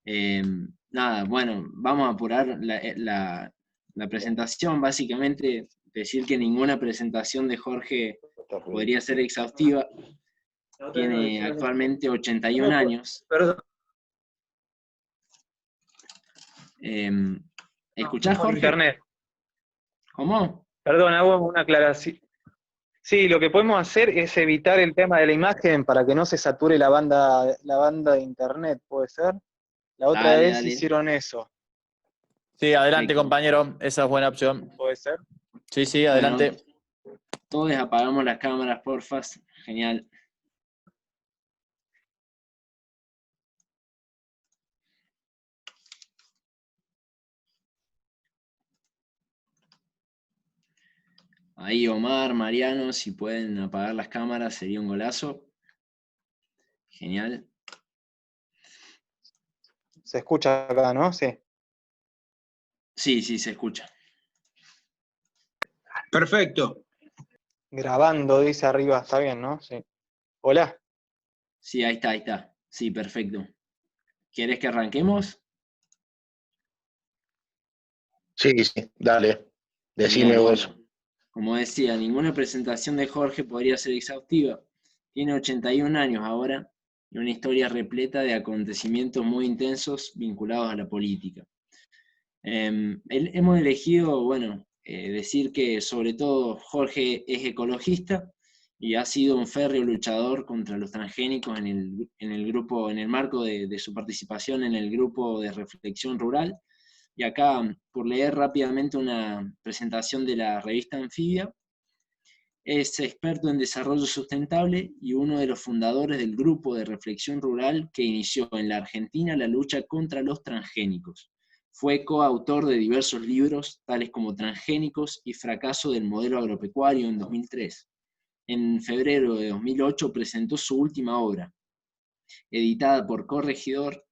Eh, Nada, bueno, vamos a apurar la presentación. Básicamente, decir que ninguna presentación de Jorge podría ser exhaustiva. Tiene actualmente 81 años. Perdón. ¿Escuchás, Por Jorge? internet. ¿Cómo? Perdón, hago una aclaración. Sí, lo que podemos hacer es evitar el tema de la imagen para que no se sature la banda de internet, ¿puede ser? La otra Dale, vez dale. hicieron eso, Sí, adelante, Perfecto. compañero. Esa es buena opción. ¿puede ser? Sí, sí, adelante. Bueno, todos apagamos las cámaras, porfa. Genial. Ahí Omar, Mariano, si pueden apagar las cámaras sería un golazo. Genial. Se escucha acá, ¿no? Sí. Sí, sí, se escucha. Perfecto. Grabando, dice arriba, está bien, ¿no? Sí. Hola. Sí, ahí está, ahí está. Sí, perfecto. ¿Quieres que arranquemos? Sí, sí, dale. Decime Genial, vos. bueno. Como decía, ninguna presentación de Jorge podría ser exhaustiva. Tiene 81 años ahora y una historia repleta de acontecimientos muy intensos vinculados a la política. Hemos elegido, bueno, decir que sobre todo Jorge es ecologista y ha sido un férreo luchador contra los transgénicos en el grupo, en el marco de su participación en el grupo de reflexión rural. Y acá, por leer rápidamente una presentación de la revista Anfibia, es experto en desarrollo sustentable y uno de los fundadores del grupo de reflexión rural que inició en la Argentina la lucha contra los transgénicos. Fue coautor de diversos libros, tales como Transgénicos y Fracaso del modelo agropecuario en 2003. En febrero de 2008 presentó su última obra, editada por Corregidor,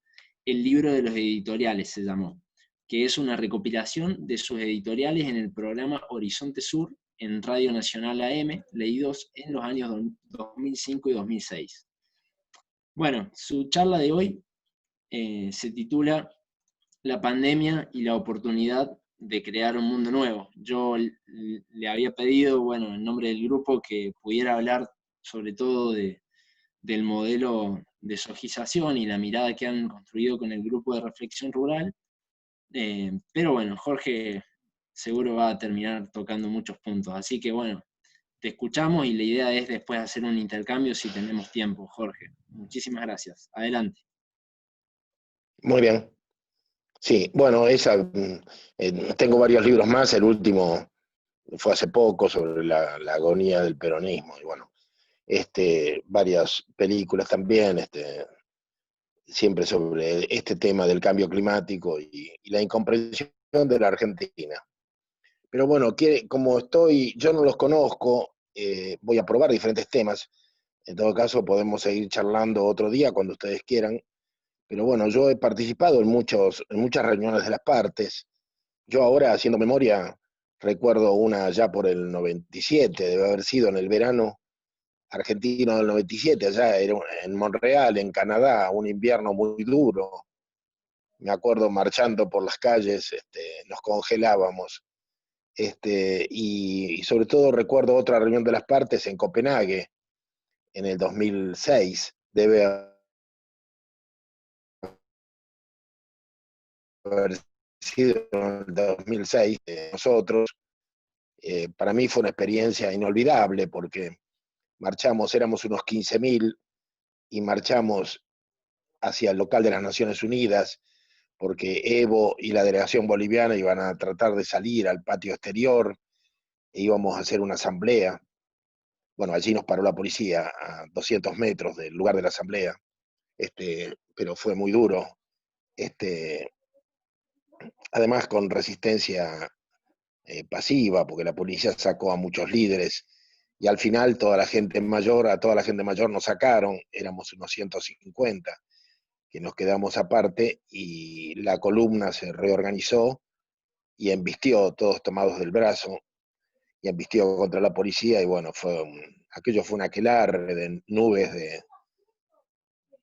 El libro de los editoriales se llamó, que es una recopilación de sus editoriales en el programa Horizonte Sur en Radio Nacional AM, leídos en los años 2005 y 2006. Bueno, su charla de hoy se titula La pandemia y la oportunidad de crear un mundo nuevo. Yo le había pedido, bueno, en nombre del grupo, que pudiera hablar sobre todo del modelo de sojización y la mirada que han construido con el grupo de reflexión rural. Pero bueno, Jorge seguro va a terminar tocando muchos puntos. Así que bueno, te escuchamos y la idea es después hacer un intercambio si tenemos tiempo, Jorge. Muchísimas gracias. Adelante. Muy bien. Sí, bueno, tengo varios libros más. El último fue hace poco sobre la agonía del peronismo. Y bueno, varias películas también, siempre sobre este tema del cambio climático y la incomprensión de la Argentina. Pero bueno, yo no los conozco, voy a probar diferentes temas. En todo caso, podemos seguir charlando otro día cuando ustedes quieran. Pero bueno, yo he participado en muchas reuniones de las partes. Yo ahora, haciendo memoria, recuerdo una ya por el 97, debe haber sido en el verano argentino del 97, allá en Montreal, en Canadá, un invierno muy duro. Me acuerdo marchando por las calles, nos congelábamos. Y sobre todo recuerdo otra reunión de las partes en Copenhague, en el 2006. Debe haber sido en el 2006. Nosotros, para mí fue una experiencia inolvidable porque éramos unos 15.000 y marchamos hacia el local de las Naciones Unidas porque Evo y la delegación boliviana iban a tratar de salir al patio exterior e íbamos a hacer una asamblea. Bueno, allí nos paró la policía a 200 metros del lugar de la asamblea, pero fue muy duro. Además, con resistencia pasiva, porque la policía sacó a muchos líderes y al final a toda la gente mayor nos sacaron, éramos unos 150 que nos quedamos aparte y la columna se reorganizó y embistió, todos tomados del brazo, y embistió contra la policía y bueno, aquello fue un aquelarre de nubes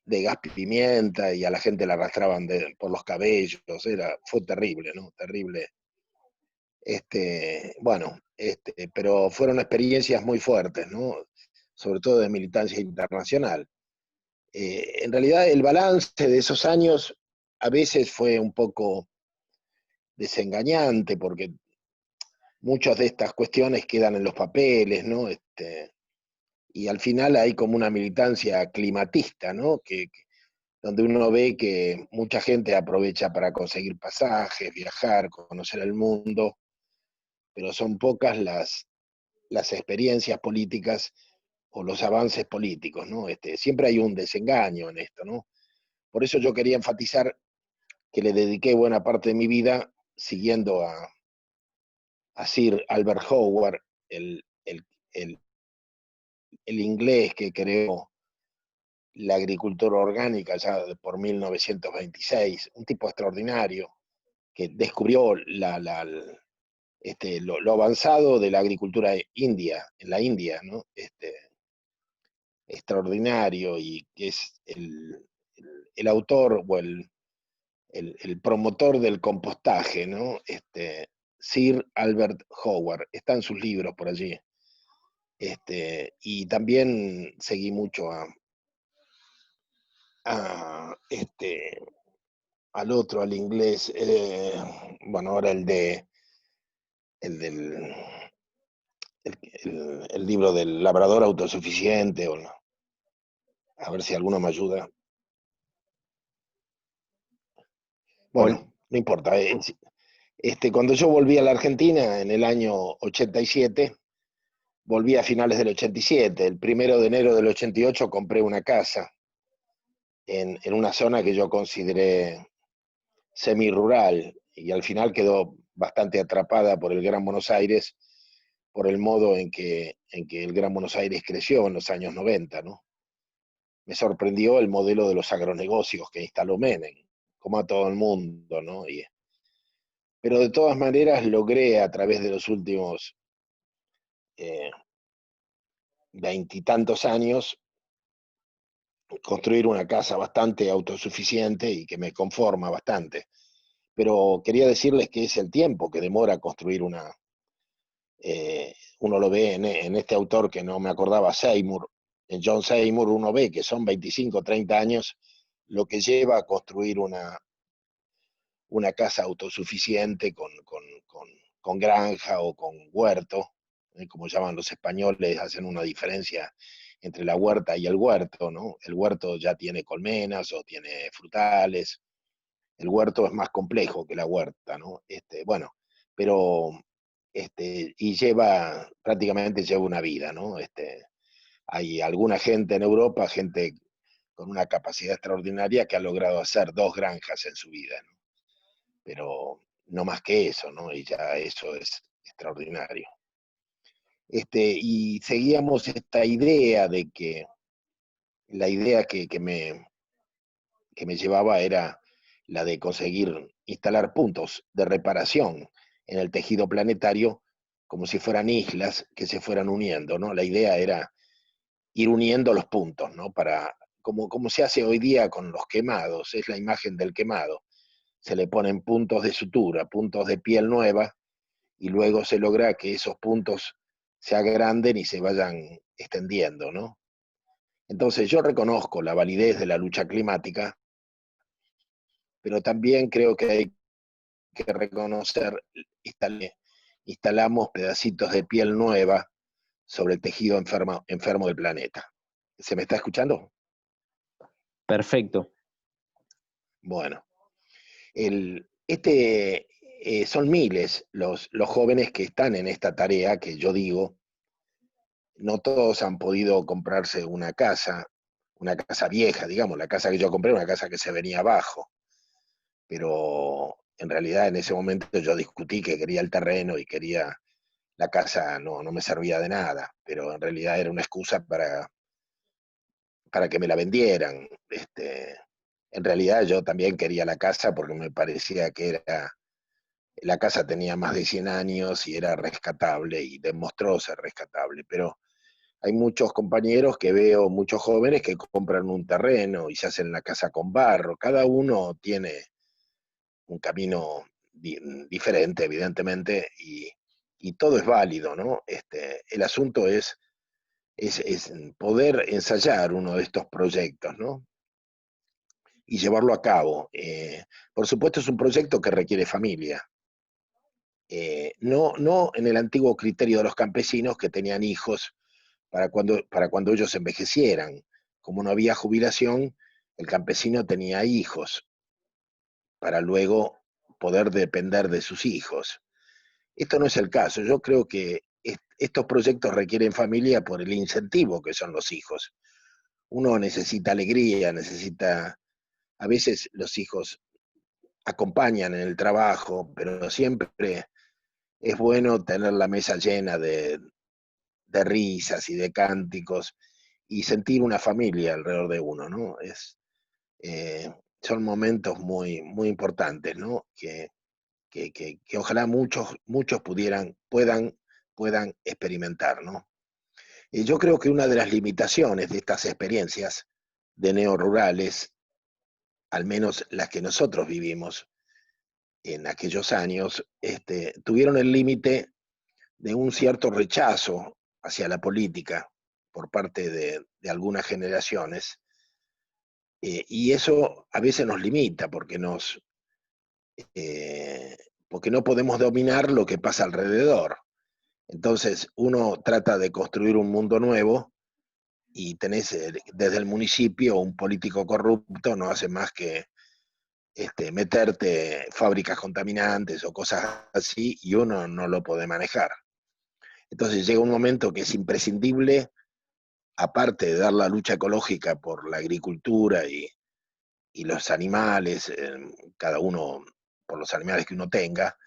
de gas pimienta y a la gente la arrastraban por los cabellos, fue terrible, ¿no? Terrible. Bueno, pero fueron experiencias muy fuertes, ¿no? Sobre todo de militancia internacional. En realidad el balance de esos años a veces fue un poco desengañante porque muchas de estas cuestiones quedan en los papeles, ¿no? Y al final hay como una militancia climatista, ¿no? Donde uno ve que mucha gente aprovecha para conseguir pasajes, viajar, conocer el mundo, pero son pocas las experiencias políticas o los avances políticos, ¿no? Siempre hay un desengaño en esto, ¿no? Por eso yo quería enfatizar que le dediqué buena parte de mi vida siguiendo a Sir Albert Howard, el inglés que creó la agricultura orgánica ya por 1926, un tipo extraordinario que descubrió lo avanzado de la agricultura india, en la India, ¿no? Extraordinario, y que es el autor o el promotor del compostaje, ¿no? Sir Albert Howard, están sus libros por allí. Y también seguí mucho al otro, al inglés, bueno, ahora el del el libro del labrador autosuficiente, o no. A ver si alguno me ayuda. Bueno, no importa. Cuando yo volví a la Argentina en el año 87, volví a finales del 87. El 1 de enero del 88 compré una casa en una zona que yo consideré semi-rural, y al final quedó bastante atrapada por el Gran Buenos Aires, por el modo en que el Gran Buenos Aires creció en los años 90, ¿no? Me sorprendió el modelo de los agronegocios que instaló Menem, como a todo el mundo, ¿no? Pero de todas maneras logré a través de los últimos 20 años construir una casa bastante autosuficiente y que me conforma bastante. Pero quería decirles que es el tiempo que demora construir uno lo ve en este autor que no me acordaba, Seymour, en John Seymour, uno ve que son 25, 30 años lo que lleva a construir una casa autosuficiente con granja o con huerto, como llaman los españoles, hacen una diferencia entre la huerta y el huerto, ¿no? El huerto ya tiene colmenas o tiene frutales, el huerto es más complejo que la huerta, ¿no? Bueno, pero, y prácticamente lleva una vida, ¿no? Hay alguna gente en Europa, gente con una capacidad extraordinaria que ha logrado hacer 2 granjas en su vida, ¿no? Pero no más que eso, ¿no? Y ya eso es extraordinario. Y seguíamos esta idea de que la idea que me llevaba era la de conseguir instalar puntos de reparación en el tejido planetario como si fueran islas que se fueran uniendo, ¿no? La idea era ir uniendo los puntos, ¿no? Como se hace hoy día con los quemados, es la imagen del quemado. Se le ponen puntos de sutura, puntos de piel nueva, y luego se logra que esos puntos se agranden y se vayan extendiendo, ¿no? Entonces yo reconozco la validez de la lucha climática, pero también creo que hay que reconocer, instalamos pedacitos de piel nueva sobre el tejido enfermo del planeta. ¿Se me está escuchando? Perfecto. Bueno, son miles los jóvenes que están en esta tarea que yo digo. No todos han podido comprarse una casa vieja, digamos. La casa que yo compré, una casa que se venía abajo, pero en realidad en ese momento yo discutí que quería el terreno y quería la casa, no me servía de nada, pero en realidad era una excusa para que me la vendieran. En realidad yo también quería la casa porque me parecía que la casa tenía más de 100 años y era rescatable y demostró ser rescatable, pero hay muchos compañeros que veo, muchos jóvenes que compran un terreno y se hacen la casa con barro. Cada uno tiene un camino diferente, evidentemente, y todo es válido, ¿no? El asunto es poder ensayar uno de estos proyectos, ¿no? Y llevarlo a cabo. Por supuesto, es un proyecto que requiere familia. No en el antiguo criterio de los campesinos que tenían hijos para cuando ellos envejecieran. Como no había jubilación, el campesino tenía hijos para luego poder depender de sus hijos. Esto no es el caso. Yo creo que estos proyectos requieren familia por el incentivo que son los hijos. Uno necesita alegría, a veces los hijos acompañan en el trabajo, pero siempre es bueno tener la mesa llena de risas y de cánticos y sentir una familia alrededor de uno, ¿no? Eh, son momentos muy, muy importantes, ¿no? Que ojalá muchos puedan experimentar, ¿no? Yo creo que una de las limitaciones de estas experiencias de neorurales, al menos las que nosotros vivimos en aquellos años, tuvieron el límite de un cierto rechazo hacia la política por parte de algunas generaciones, y eso a veces nos limita eh, porque no podemos dominar lo que pasa alrededor. Entonces uno trata de construir un mundo nuevo y tenés desde el municipio un político corrupto, no hace más que meterte fábricas contaminantes o cosas así, y uno no lo puede manejar. Entonces llega un momento que es imprescindible, aparte de dar la lucha ecológica por la agricultura y los animales, cada uno por los animales que uno tenga,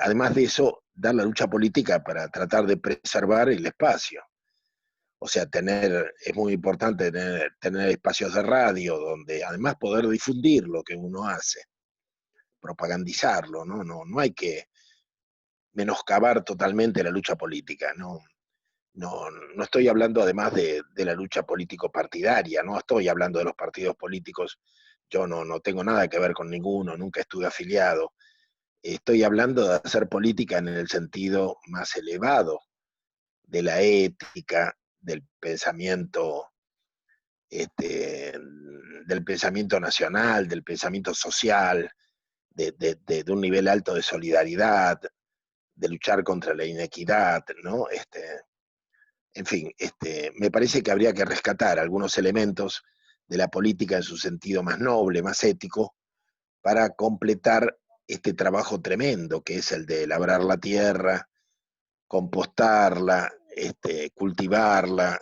además de eso, dar la lucha política para tratar de preservar el espacio. O sea, es muy importante tener espacios de radio donde además poder difundir lo que uno hace, propagandizarlo, ¿no? No hay que menoscabar totalmente la lucha política, no estoy hablando además de la lucha político-partidaria, no estoy hablando de los partidos políticos, yo no tengo nada que ver con ninguno, nunca estuve afiliado. Estoy hablando de hacer política en el sentido más elevado de la ética, este, del pensamiento nacional, del pensamiento social, de un nivel alto de solidaridad, de luchar contra la inequidad, ¿no? En fin, me parece que habría que rescatar algunos elementos de la política en su sentido más noble, más ético, para completar este trabajo tremendo que es el de labrar la tierra, compostarla, cultivarla,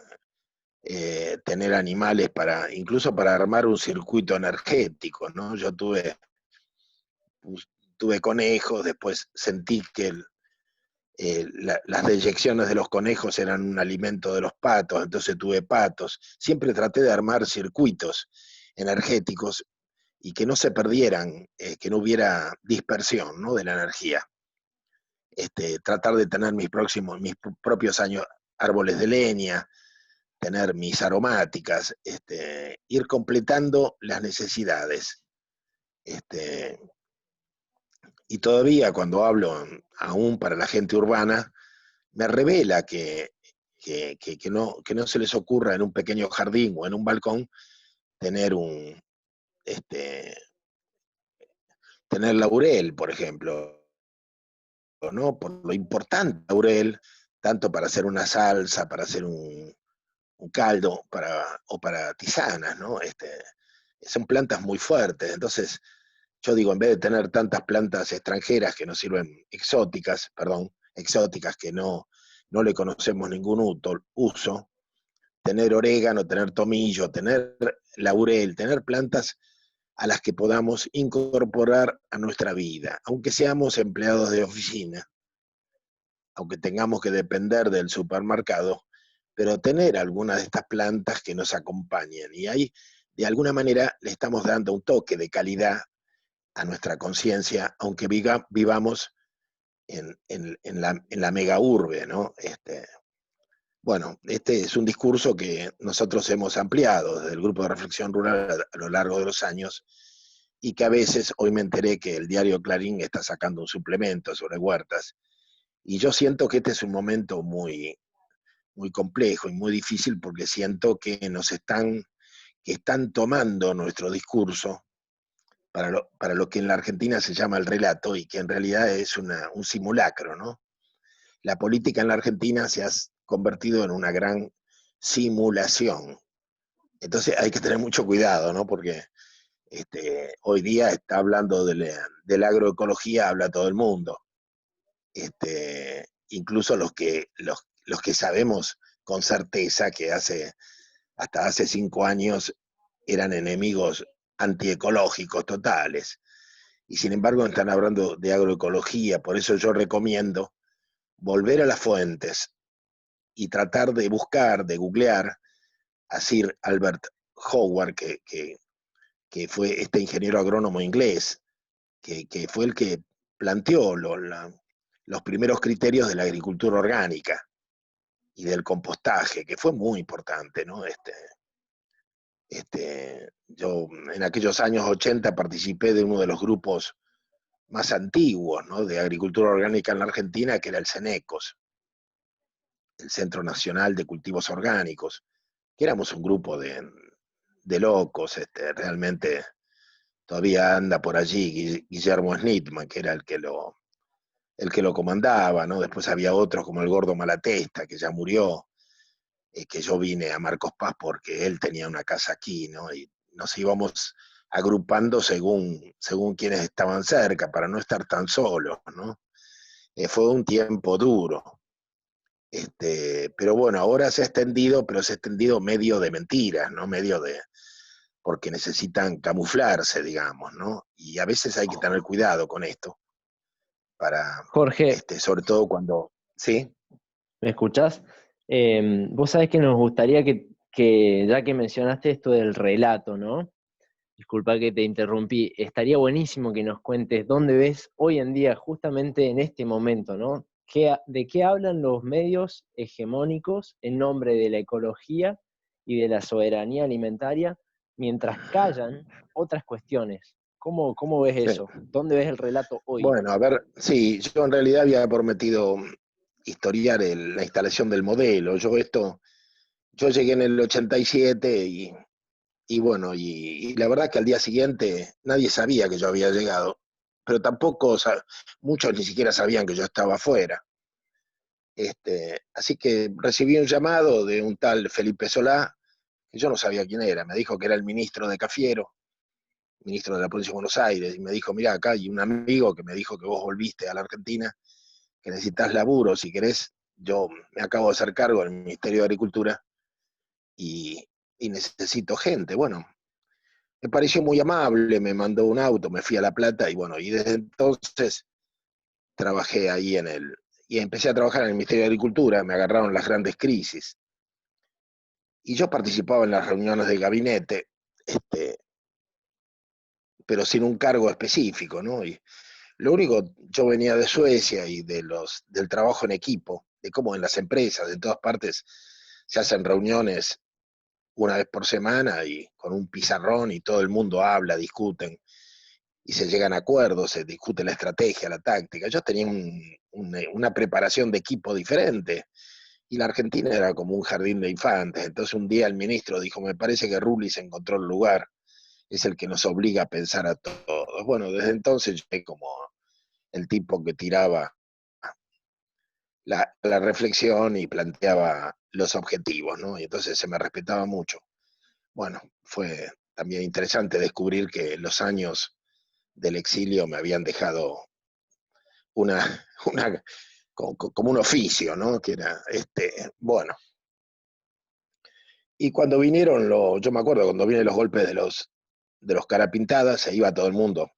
tener animales incluso para armar un circuito energético, ¿no? Yo tuve conejos, después sentí que las deyecciones de los conejos eran un alimento de los patos, entonces tuve patos. Siempre traté de armar circuitos energéticos y que no se perdieran, que no hubiera dispersión, ¿no?, de la energía. Tratar de tener mis propios árboles de leña, tener mis aromáticas, ir completando las necesidades. Y todavía cuando hablo aún para la gente urbana, me revela que no se les ocurra en un pequeño jardín o en un balcón tener tener laurel, por ejemplo, ¿no? Por lo importante laurel, tanto para hacer una salsa, para hacer un caldo, o para tisanas, ¿no? Son plantas muy fuertes, entonces yo digo, en vez de tener tantas plantas extranjeras que nos sirven, exóticas que no le conocemos ningún uso, tener orégano, tener tomillo, tener laurel, tener plantas a las que podamos incorporar a nuestra vida, aunque seamos empleados de oficina, aunque tengamos que depender del supermercado, pero tener algunas de estas plantas que nos acompañen. Y ahí, de alguna manera, le estamos dando un toque de calidad a nuestra conciencia, aunque vivamos en la mega urbe, ¿no? Bueno, este es un discurso que nosotros hemos ampliado desde el Grupo de Reflexión Rural a lo largo de los años y que a veces, hoy me enteré que el diario Clarín está sacando un suplemento sobre huertas, y yo siento que este es un momento muy complejo y muy difícil porque siento que que están tomando nuestro discurso para lo que en la Argentina se llama el relato y que en realidad es un simulacro, ¿no? La política en la Argentina se ha convertido en una gran simulación. Entonces hay que tener mucho cuidado, ¿no? Porque hoy día está hablando de la agroecología, habla todo el mundo. Incluso los que sabemos con certeza que hasta hace 5 años eran enemigos antiecológicos totales. Y sin embargo están hablando de agroecología. Por eso yo recomiendo volver a las fuentes y tratar de buscar, de googlear a Sir Albert Howard, que fue este ingeniero agrónomo inglés, que fue el que planteó los primeros criterios de la agricultura orgánica y del compostaje, que fue muy importante, ¿no? Yo en aquellos años 80 participé de uno de los grupos más antiguos, ¿no?, de agricultura orgánica en la Argentina, que era el CENECOS, el Centro Nacional de Cultivos Orgánicos, que éramos un grupo de locos, realmente todavía anda por allí Guillermo Snitman, que era el que lo comandaba, ¿no? Después había otros como el Gordo Malatesta, que ya murió, que yo vine a Marcos Paz porque él tenía una casa aquí, ¿no? Y nos íbamos agrupando según quienes estaban cerca, para no estar tan solos, ¿no? Fue un tiempo duro. Pero bueno, ahora se ha extendido, pero se ha extendido medio de mentiras, ¿no? Porque necesitan camuflarse, digamos, ¿no? Y a veces hay que tener cuidado con esto, Jorge, sobre todo cuando, ¿sí? ¿me escuchás? Vos sabés que nos gustaría que, ya que mencionaste esto del relato, ¿no? Disculpa que te interrumpí, estaría buenísimo que nos cuentes dónde ves hoy en día, justamente en este momento, ¿no? ¿De qué hablan los medios hegemónicos en nombre de la ecología y de la soberanía alimentaria, mientras callan otras cuestiones? ¿Cómo ves Sí. eso? ¿Dónde ves el relato hoy? Bueno, a ver, sí, yo en realidad había prometido historiar la instalación del modelo. Yo llegué en el 87 y bueno, y la verdad que al día siguiente nadie sabía que yo había llegado, pero tampoco, muchos ni siquiera sabían que yo estaba afuera. Así que recibí un llamado de un tal Felipe Solá, que yo no sabía quién era, me dijo que era el ministro de Cafiero, ministro de la Provincia de Buenos Aires, y me dijo, mira, acá hay un amigo que me dijo que vos volviste a la Argentina, que necesitas laburo, si querés, yo me acabo de hacer cargo del Ministerio de Agricultura y, y necesito gente. Bueno, me pareció muy amable, me mandó un auto, me fui a La Plata y bueno, y desde entonces trabajé ahí y empecé a trabajar en el Ministerio de Agricultura, me agarraron las grandes crisis. Y yo participaba en las reuniones del gabinete, pero sin un cargo específico, ¿no? Y lo único, yo venía de Suecia y del trabajo en equipo, de cómo en las empresas, en todas partes, se hacen reuniones una vez por semana y con un pizarrón y todo el mundo habla, discuten y se llegan a acuerdos, se discute la estrategia, la táctica. Yo tenía una preparación de equipo diferente y la Argentina era como un jardín de infantes. Entonces un día el ministro dijo, me parece que Rulli se encontró el lugar, es el que nos obliga a pensar a todos. Bueno, desde entonces yo soy como el tipo que tiraba la reflexión y planteaba los objetivos, ¿no? Y entonces se me respetaba mucho. Bueno, fue también interesante descubrir que los años del exilio me habían dejado una como un oficio, ¿no? Que era, bueno. Y cuando vinieron yo me acuerdo, cuando vienen los golpes de los cara pintadas, se iba todo el mundo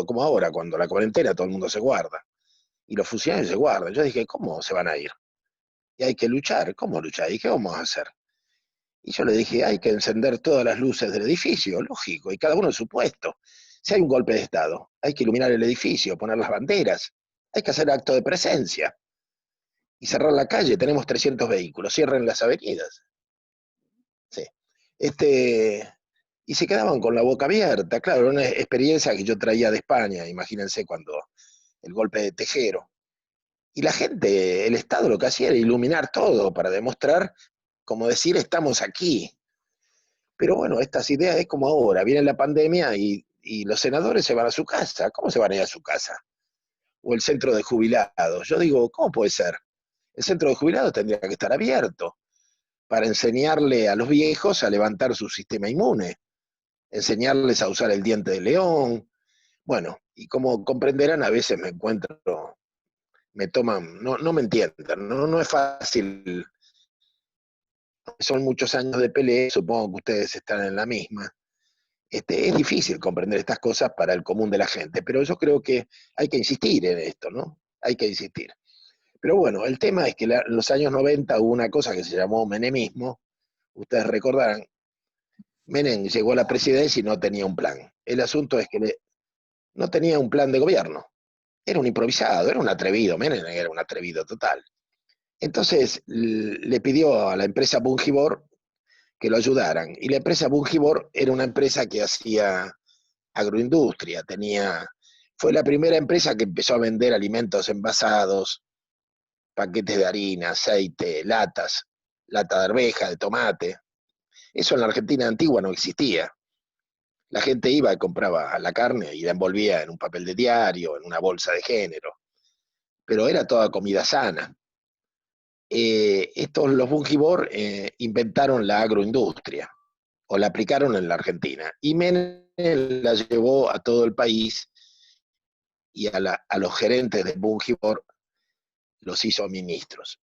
como ahora, cuando la cuarentena, todo el mundo se guarda. Y los funcionarios se guardan. Yo dije, ¿cómo se van a ir? Y hay que luchar. ¿Cómo luchar? ¿Y qué vamos a hacer? Y yo le dije, hay que encender todas las luces del edificio, lógico, y cada uno en su puesto. Si hay un golpe de Estado, hay que iluminar el edificio, poner las banderas, hay que hacer acto de presencia. y cerrar la calle, tenemos 300 vehículos, cierren las avenidas. Sí. Y se quedaban con la boca abierta, claro, era una experiencia que yo traía de España, imagínense cuando el golpe de Tejero. Y la gente, el Estado lo que hacía era iluminar todo para demostrar, como decir, estamos aquí. Pero bueno, estas ideas es como ahora, viene la pandemia y los senadores se van a su casa. ¿Cómo se van a ir a su casa? O el centro de jubilados. Yo digo, ¿cómo puede ser? El centro de jubilados tendría que estar abierto para enseñarle a los viejos a levantar su sistema inmune, enseñarles a usar el diente de león. Bueno, y como comprenderán, a veces me encuentro, me toman, no me entiendan, no es fácil, son muchos años de pelea, supongo que ustedes están en la misma. Es difícil comprender estas cosas para el común de la gente, pero yo creo que hay que insistir en esto, ¿no? Hay que insistir. Pero bueno, el tema es que en los años 90 hubo una cosa que se llamó menemismo. Ustedes recordarán, Menem llegó a la presidencia y no tenía un plan. El asunto es que no tenía un plan de gobierno. Era un improvisado, era un atrevido. Menem era un atrevido total. Entonces le pidió a la empresa Bungibor que lo ayudaran. Y la empresa Bungibor era una empresa que hacía agroindustria, fue la primera empresa que empezó a vender alimentos envasados, paquetes de harina, aceite, lata de arveja, de tomate. Eso en la Argentina antigua no existía. La gente iba y compraba la carne y la envolvía en un papel de diario, en una bolsa de género, pero era toda comida sana. Los Bungibor inventaron la agroindustria, o la aplicaron en la Argentina, y Menem la llevó a todo el país y a los gerentes de Bungibor los hizo ministros.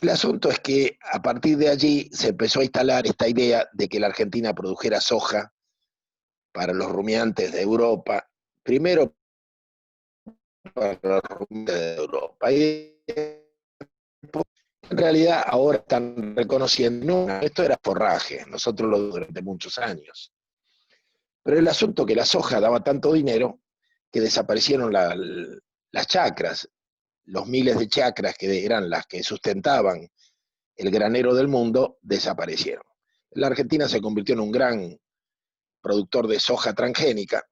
El asunto es que a partir de allí se empezó a instalar esta idea de que la Argentina produjera soja para los rumiantes de Europa, primero para los rumiantes de Europa. Y en realidad ahora están reconociendo, no, esto era forraje, nosotros lo durante muchos años. Pero el asunto es que la soja daba tanto dinero que desaparecieron las chacras, los miles de chacras que eran las que sustentaban el granero del mundo, desaparecieron. La Argentina se convirtió en un gran productor de soja transgénica.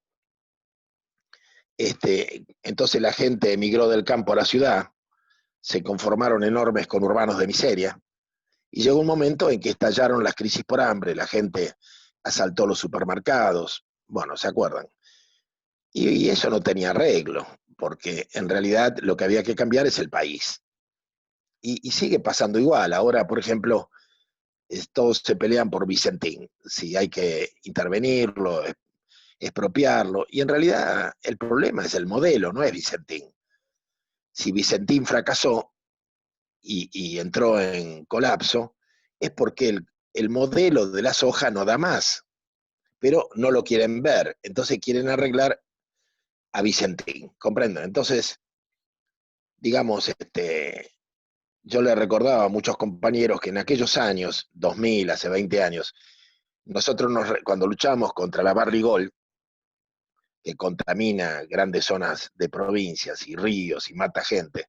Entonces la gente emigró del campo a la ciudad, se conformaron enormes conurbanos de miseria, y llegó un momento en que estallaron las crisis por hambre, la gente asaltó los supermercados, bueno, ¿se acuerdan? Y eso no tenía arreglo, porque en realidad lo que había que cambiar es el país. Y sigue pasando igual. Ahora, por ejemplo, todos se pelean por Vicentín, si hay que intervenirlo, expropiarlo, y en realidad el problema es el modelo, no es Vicentín. Si Vicentín fracasó y entró en colapso, es porque el modelo de la soja no da más, pero no lo quieren ver, entonces quieren arreglar a Vicentín, ¿comprenden? Entonces, digamos, yo le recordaba a muchos compañeros que en aquellos años, 2000, hace 20 años, nosotros cuando luchamos contra la barrigol, que contamina grandes zonas de provincias y ríos y mata gente,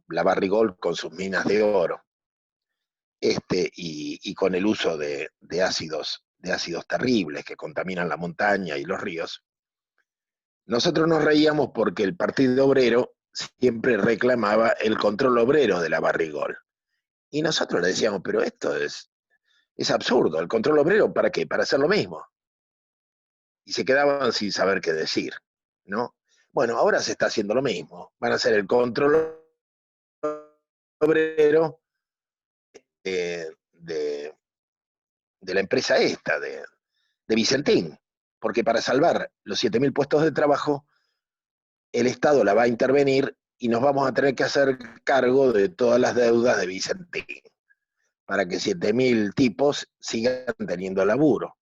la barrigol con sus minas de oro, y con el uso de ácidos terribles que contaminan la montaña y los ríos, nosotros nos reíamos porque el Partido Obrero siempre reclamaba el control obrero de la barrigol. Y nosotros le decíamos, pero esto es absurdo, el control obrero, ¿para qué? Para hacer lo mismo. Y se quedaban sin saber qué decir, ¿no? Bueno, ahora se está haciendo lo mismo. Van a hacer el control obrero de la empresa esta, de Vicentín, porque para salvar los 7.000 puestos de trabajo, el Estado la va a intervenir y nos vamos a tener que hacer cargo de todas las deudas de Vicentín, para que 7.000 tipos sigan teniendo laburo.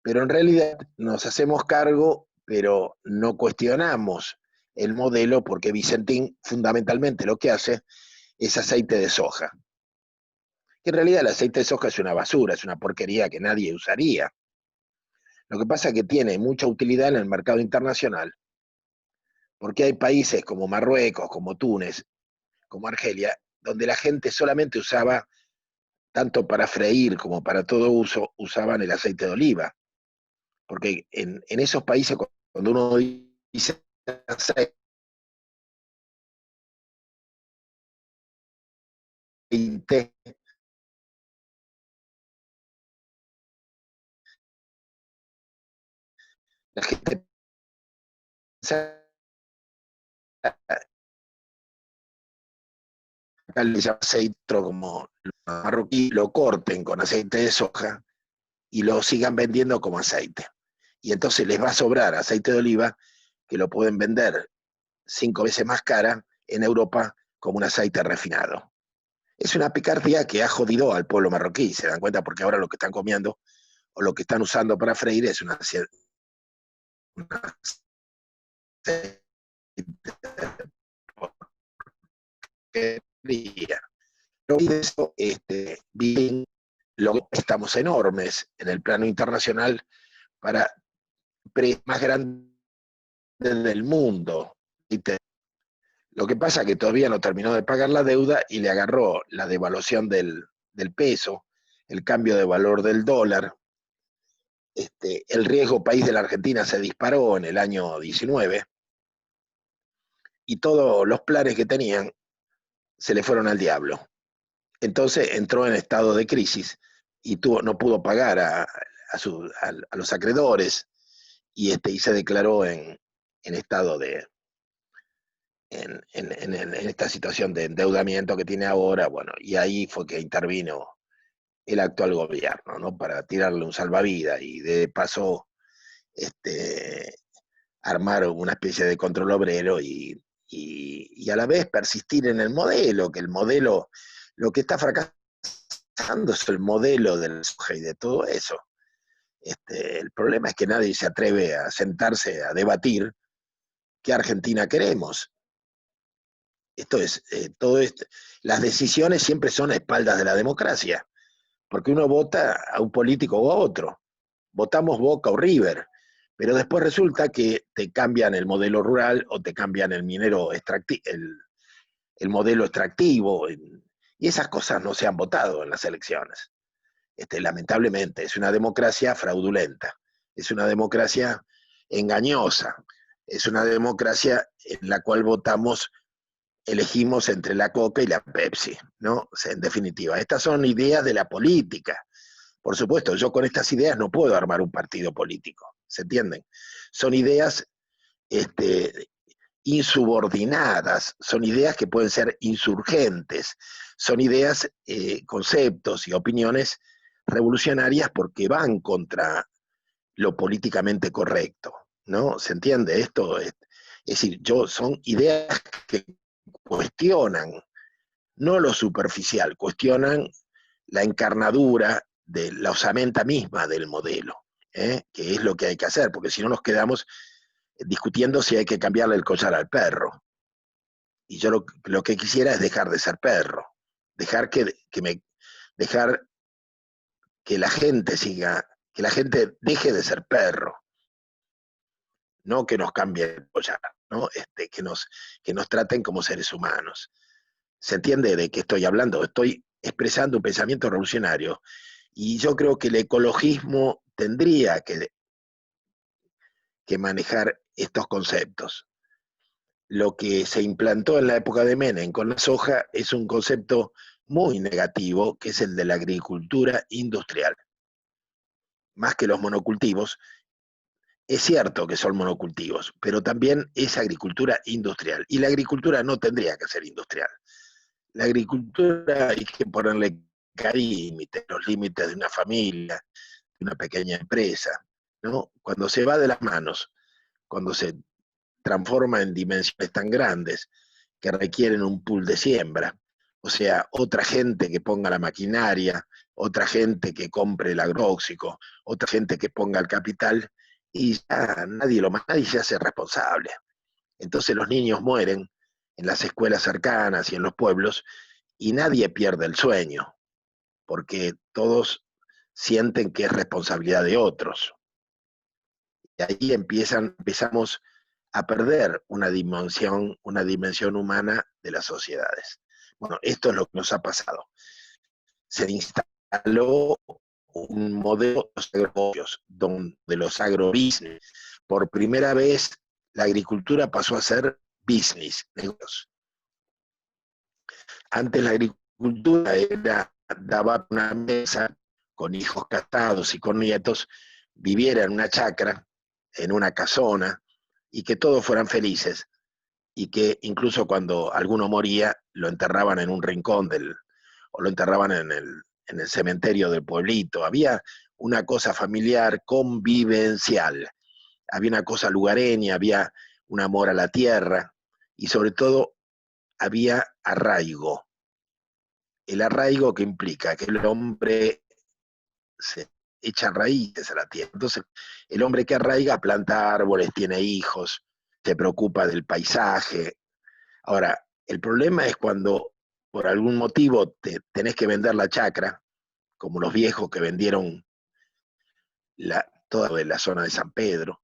Pero en realidad nos hacemos cargo, pero no cuestionamos el modelo, porque Vicentín fundamentalmente lo que hace es aceite de soja. Que en realidad el aceite de soja es una basura, es una porquería que nadie usaría. Lo que pasa es que tiene mucha utilidad en el mercado internacional, porque hay países como Marruecos, como Túnez, como Argelia, donde la gente solamente usaba, tanto para freír como para todo uso, usaban el aceite de oliva. Porque en esos países, cuando uno dice aceite, la gente piensa, acá le llaman aceite, como los marroquíes lo corten con aceite de soja y lo sigan vendiendo como aceite. Y entonces les va a sobrar aceite de oliva que lo pueden vender 5 veces más cara en Europa como un aceite refinado. Es una picardía que ha jodido al pueblo marroquí, se dan cuenta, porque ahora lo que están comiendo o lo que están usando para freír es una porquería. Pero de eso, bien, estamos enormes en el plano internacional para más grandes del mundo. Lo que pasa es que todavía no terminó de pagar la deuda y le agarró la devaluación del peso, el cambio de valor del dólar. El riesgo país de la Argentina se disparó en el año 19 y todos los planes que tenían se le fueron al diablo. Entonces entró en estado de crisis y no pudo pagar a los acreedores y se declaró en estado de, en esta situación de endeudamiento que tiene ahora, bueno, y ahí fue que intervino el actual gobierno, ¿no? Para tirarle un salvavidas y de paso armar una especie de control obrero y a la vez persistir en el modelo, que el modelo, lo que está fracasando es el modelo del soja y de todo eso. El problema es que nadie se atreve a sentarse a debatir qué Argentina queremos. Esto es, las decisiones siempre son a espaldas de la democracia, porque uno vota a un político o a otro. Votamos Boca o River, pero después resulta que te cambian el modelo rural o te cambian el minero el modelo extractivo, y esas cosas no se han votado en las elecciones. Lamentablemente, es una democracia fraudulenta, es una democracia engañosa, es una democracia en la cual elegimos entre la Coca y la Pepsi, ¿no? O sea, en definitiva, estas son ideas de la política. Por supuesto, yo con estas ideas no puedo armar un partido político, ¿se entienden? Son ideas insubordinadas, son ideas que pueden ser insurgentes, son ideas, conceptos y opiniones revolucionarias porque van contra lo políticamente correcto, ¿no? ¿Se entiende? Esto es decir, son ideas que cuestionan, no lo superficial, cuestionan la encarnadura de la osamenta misma del modelo, que es lo que hay que hacer, porque si no nos quedamos discutiendo si hay que cambiarle el collar al perro. Y yo lo que quisiera es dejar de ser perro, dejar dejar que la gente que la gente deje de ser perro, no que nos cambie el collar, ¿no? Que nos traten como seres humanos. ¿Se entiende de qué estoy hablando? Estoy expresando un pensamiento revolucionario y yo creo que el ecologismo tendría que manejar estos conceptos. Lo que se implantó en la época de Menem con la soja es un concepto muy negativo, que es el de la agricultura industrial. Más que los monocultivos, es cierto que son monocultivos, pero también es agricultura industrial. Y la agricultura no tendría que ser industrial. La agricultura hay que ponerle límites, los límites de una familia, de una pequeña empresa, ¿no? Cuando se va de las manos, cuando se transforma en dimensiones tan grandes que requieren un pool de siembra, o sea, otra gente que ponga la maquinaria, otra gente que compre el agrotóxico, otra gente que ponga el capital, y ya nadie se hace responsable. Entonces los niños mueren en las escuelas cercanas y en los pueblos, y nadie pierde el sueño, porque todos sienten que es responsabilidad de otros. Y ahí empezamos a perder una dimensión humana de las sociedades. Bueno, esto es lo que nos ha pasado. Se instaló un modelo de los agronegocios, donde los agrobusiness, por primera vez la agricultura pasó a ser business, negocios. Antes la agricultura daba una mesa con hijos casados y con nietos, viviera en una chacra, en una casona, y que todos fueran felices, y que incluso cuando alguno moría, lo enterraban en un rincón o lo enterraban en el cementerio del pueblito. Había una cosa familiar convivencial, había una cosa lugareña, había un amor a la tierra, y sobre todo había arraigo. El arraigo que implica que el hombre se echa raíces a la tierra. Entonces, el hombre que arraiga planta árboles, tiene hijos, se preocupa del paisaje. Ahora, el problema es cuando por algún motivo tenés que vender la chacra, como los viejos que vendieron toda la zona de San Pedro,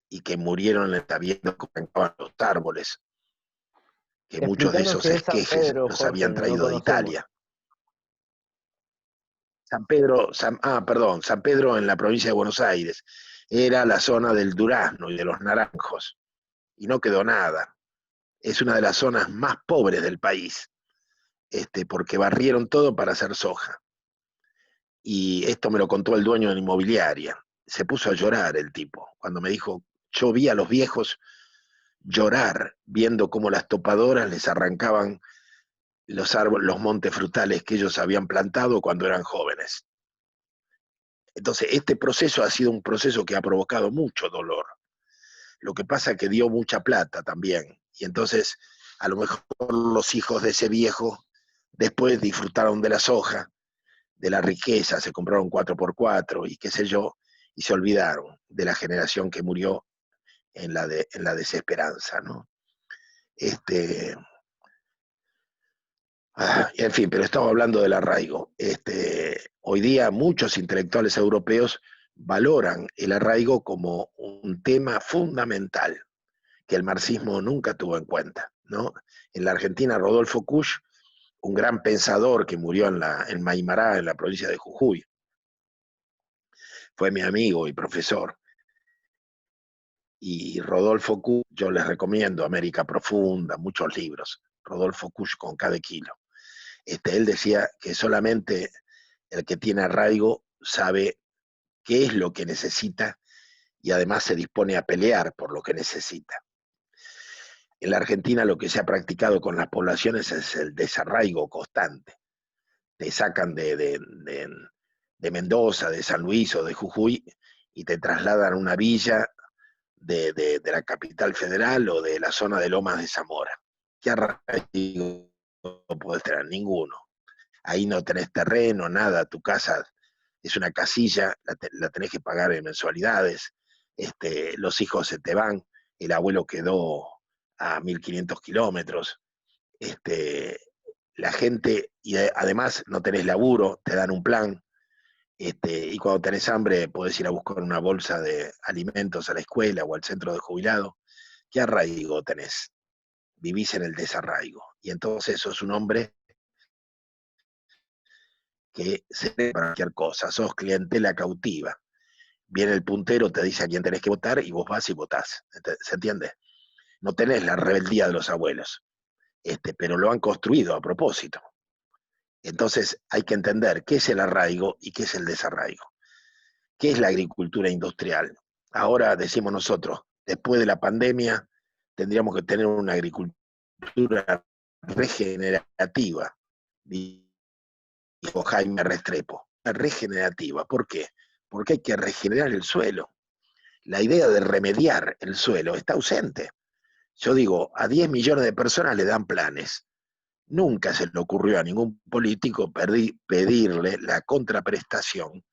y que murieron viendo cómo arrancaban los árboles, que muchos de Explícanos esos qué es San esquejes Pedro, los Jorge, habían no lo traído de conocemos. Italia. San Pedro en la provincia de Buenos Aires, era la zona del durazno y de los naranjos, y no quedó nada. Es una de las zonas más pobres del país, porque barrieron todo para hacer soja. Y esto me lo contó el dueño de la inmobiliaria. Se puso a llorar el tipo, cuando me dijo, yo vi a los viejos llorar, viendo cómo las topadoras les arrancaban los árboles, los montes frutales que ellos habían plantado cuando eran jóvenes. Entonces, este proceso ha sido un proceso que ha provocado mucho dolor. Lo que pasa es que dio mucha plata también. Y entonces, a lo mejor los hijos de ese viejo después disfrutaron de la soja, de la riqueza, se compraron 4x4 y qué sé yo, y se olvidaron de la generación que murió en la desesperanza, ¿no? En fin, pero estamos hablando del arraigo. Hoy día muchos intelectuales europeos valoran el arraigo como un tema fundamental que el marxismo nunca tuvo en cuenta, ¿no? En la Argentina, Rodolfo Kusch, un gran pensador que murió en Maimará, en la provincia de Jujuy, fue mi amigo y profesor. Y Rodolfo Kusch, yo les recomiendo América Profunda, muchos libros, Rodolfo Kusch con cada kilo. Él decía que solamente el que tiene arraigo sabe qué es lo que necesita y además se dispone a pelear por lo que necesita. En la Argentina lo que se ha practicado con las poblaciones es el desarraigo constante. Te sacan de Mendoza, de San Luis o de Jujuy y te trasladan a una villa de la capital federal o de la zona de Lomas de Zamora. ¿Qué arraigo podés tener? Ninguno. Ahí no tenés terreno, nada, tu casa es una casilla, la tenés que pagar en mensualidades, los hijos se te van, el abuelo quedó a 1500 kilómetros, la gente, y además no tenés laburo, te dan un plan, y cuando tenés hambre podés ir a buscar una bolsa de alimentos a la escuela o al centro de jubilado. ¿Qué arraigo tenés? Vivís en el desarraigo, y entonces sos un hombre que se para cualquier cosa, sos clientela cautiva. Viene el puntero, te dice a quién tenés que votar y vos vas y votás. ¿Se entiende? No tenés la rebeldía de los abuelos, pero lo han construido a propósito. Entonces hay que entender qué es el arraigo y qué es el desarraigo. ¿Qué es la agricultura industrial? Ahora decimos nosotros, después de la pandemia, tendríamos que tener una agricultura regenerativa, dijo Jaime Restrepo. Regenerativa, ¿por qué? Porque hay que regenerar el suelo. La idea de remediar el suelo está ausente. Yo digo, a 10 millones de personas le dan planes. Nunca se le ocurrió a ningún político pedirle la contraprestación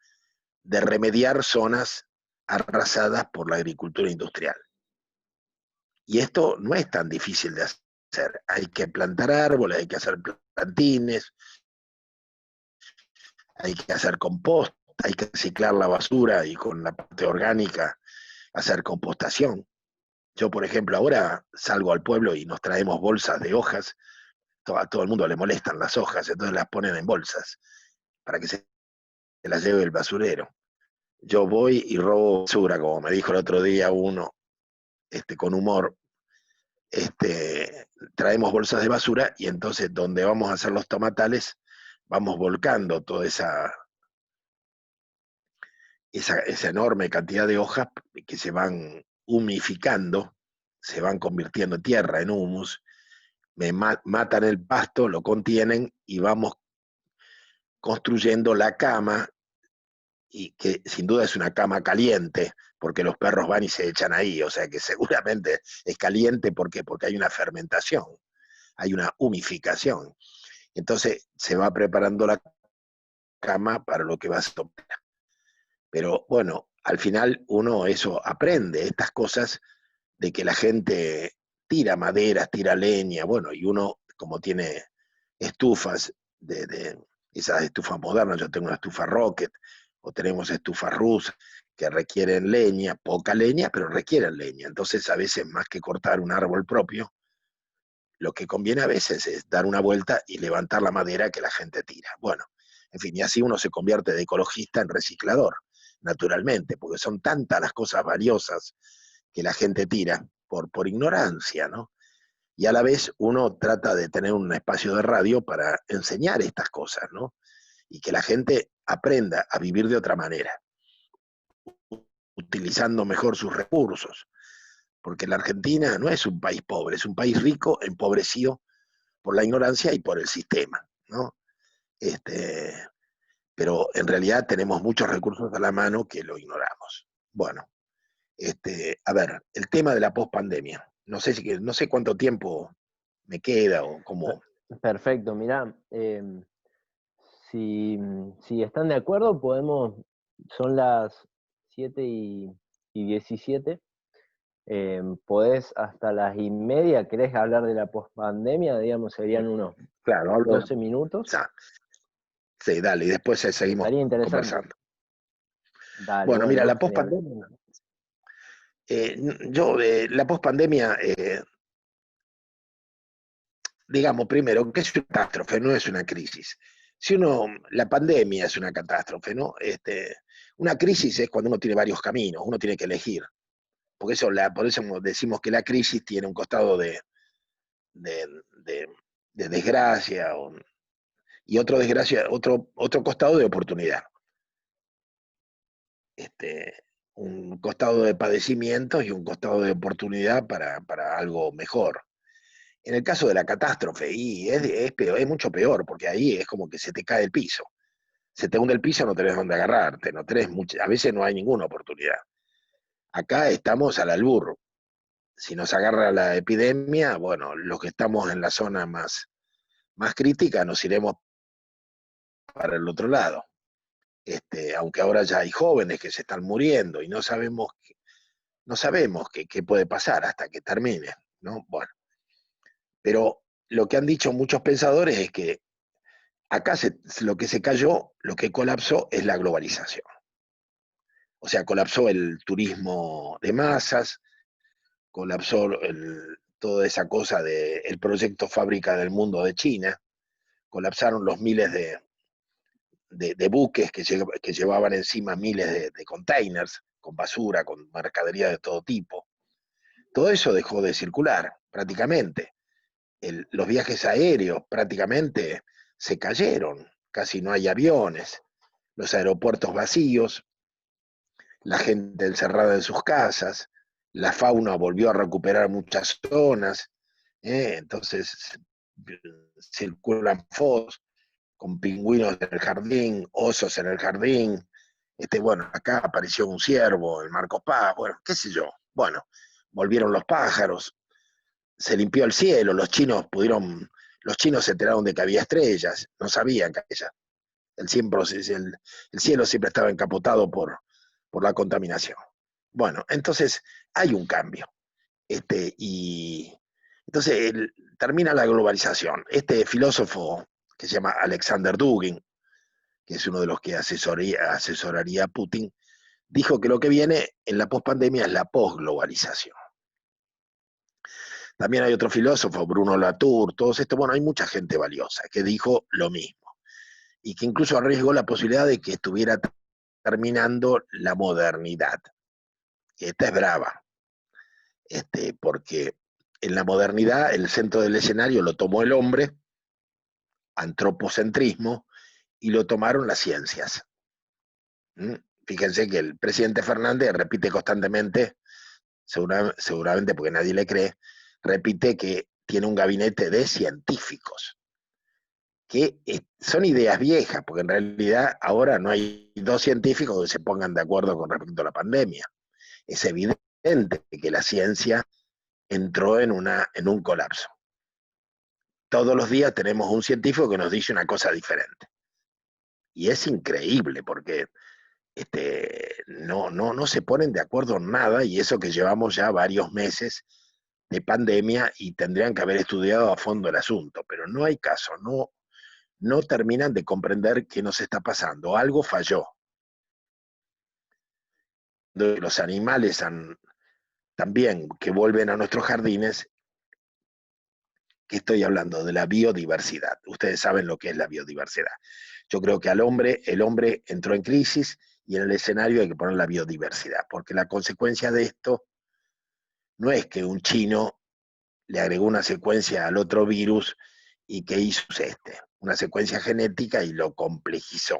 de remediar zonas arrasadas por la agricultura industrial. Y esto no es tan difícil de hacer. Hay que plantar árboles, hay que hacer plantines, hay que hacer compost, hay que reciclar la basura y con la parte orgánica hacer compostación. Yo, por ejemplo, ahora salgo al pueblo y nos traemos bolsas de hojas. A todo el mundo le molestan las hojas, entonces las ponen en bolsas para que se las lleve el basurero. Yo voy y robo basura, como me dijo el otro día uno, con humor. Traemos bolsas de basura y entonces donde vamos a hacer los tomatales, vamos volcando toda esa enorme cantidad de hojas que se van humificando, se van convirtiendo en tierra, en humus, matan el pasto, lo contienen y vamos construyendo la cama, y que sin duda es una cama caliente, porque los perros van y se echan ahí, o sea que seguramente es caliente, ¿por qué? Porque hay una fermentación, hay una humificación. Entonces se va preparando la cama para lo que va a tomar. Pero bueno, al final uno eso aprende, estas cosas de que la gente tira maderas, tira leña, bueno, y uno como tiene estufas, de esas estufas modernas, yo tengo una estufa Rocket, o tenemos estufas rusas que requieren leña, poca leña, pero requieren leña. Entonces a veces más que cortar un árbol propio, lo que conviene a veces es dar una vuelta y levantar la madera que la gente tira. Bueno, en fin, y así uno se convierte de ecologista en reciclador, naturalmente, porque son tantas las cosas valiosas que la gente tira por ignorancia, ¿no? Y a la vez uno trata de tener un espacio de radio para enseñar estas cosas, ¿no? Y que la gente aprenda a vivir de otra manera, utilizando mejor sus recursos, porque la Argentina no es un país pobre, es un país rico, empobrecido por la ignorancia y por el sistema, ¿no? Pero en realidad tenemos muchos recursos a la mano que lo ignoramos. Bueno, a ver, el tema de la pospandemia. No sé cuánto tiempo me queda o cómo. Perfecto, mirá, si están de acuerdo, son las 7:17, podés hasta las 1:30, ¿querés hablar de la pospandemia? Digamos, serían unos Claro, hablo 12 minutos. Sí, dale, y después seguimos Estaría interesante. conversando. Dale, Bueno, mira, la genial. pospandemia. La pospandemia, digamos, primero, que es una catástrofe, no es una crisis. La pandemia es una catástrofe, ¿no? Una crisis es cuando uno tiene varios caminos, uno tiene que elegir. Por eso decimos que la crisis tiene un costado de desgracia y otro costado de oportunidad. Un costado de padecimientos y un costado de oportunidad para algo mejor. En el caso de la catástrofe, y es peor, es mucho peor, porque ahí es como que se te cae el piso. Se te hunde el piso, no tenés dónde agarrarte, a veces no hay ninguna oportunidad. Acá estamos al albur. Si nos agarra la epidemia, bueno, los que estamos en la zona más crítica nos iremos para el otro lado. Aunque ahora ya hay jóvenes que se están muriendo y no sabemos qué puede pasar hasta que termine, ¿no? Bueno, pero lo que han dicho muchos pensadores es que acá lo que se cayó, lo que colapsó es la globalización. O sea, colapsó el turismo de masas, colapsó toda esa cosa del proyecto Fábrica del Mundo de China, colapsaron los miles de buques que llevaban encima miles de containers con basura, con mercadería de todo tipo. Todo eso dejó de circular prácticamente. Los viajes aéreos prácticamente se cayeron, casi no hay aviones, los aeropuertos vacíos, la gente encerrada en sus casas, la fauna volvió a recuperar muchas zonas, entonces circulan fotos con pingüinos en el jardín, osos en el jardín, bueno, acá apareció un ciervo, el Marcos Paz, bueno, qué sé yo, bueno, volvieron los pájaros, se limpió el cielo, los chinos se enteraron de que había estrellas, no sabían que había. El cielo siempre estaba encapotado por la contaminación. Bueno, entonces hay un cambio. Y entonces termina la globalización. Este filósofo que se llama Alexander Dugin, que es uno de los que asesoraría a Putin, dijo que lo que viene en la pospandemia es la posglobalización. También hay otro filósofo, Bruno Latour, todos estos, bueno, hay mucha gente valiosa que dijo lo mismo, y que incluso arriesgó la posibilidad de que estuviera terminando la modernidad. Esta es brava, porque en la modernidad el centro del escenario lo tomó el hombre, antropocentrismo, y lo tomaron las ciencias. Fíjense que el presidente Fernández repite constantemente, seguramente porque nadie le cree, repite que tiene un gabinete de científicos, que son ideas viejas, porque en realidad ahora no hay dos científicos que se pongan de acuerdo con respecto a la pandemia. Es evidente que la ciencia entró en un colapso. Todos los días tenemos un científico que nos dice una cosa diferente. Y es increíble porque no se ponen de acuerdo en nada, y eso que llevamos ya varios meses de pandemia y tendrían que haber estudiado a fondo el asunto, pero no hay caso, no terminan de comprender qué nos está pasando, algo falló. Los animales también que vuelven a nuestros jardines, que estoy hablando de la biodiversidad. Ustedes saben lo que es la biodiversidad. Yo creo que el hombre entró en crisis, y en el escenario hay que poner la biodiversidad, porque la consecuencia de esto no es que un chino le agregó una secuencia al otro virus y que hizo una secuencia genética, y lo complejizó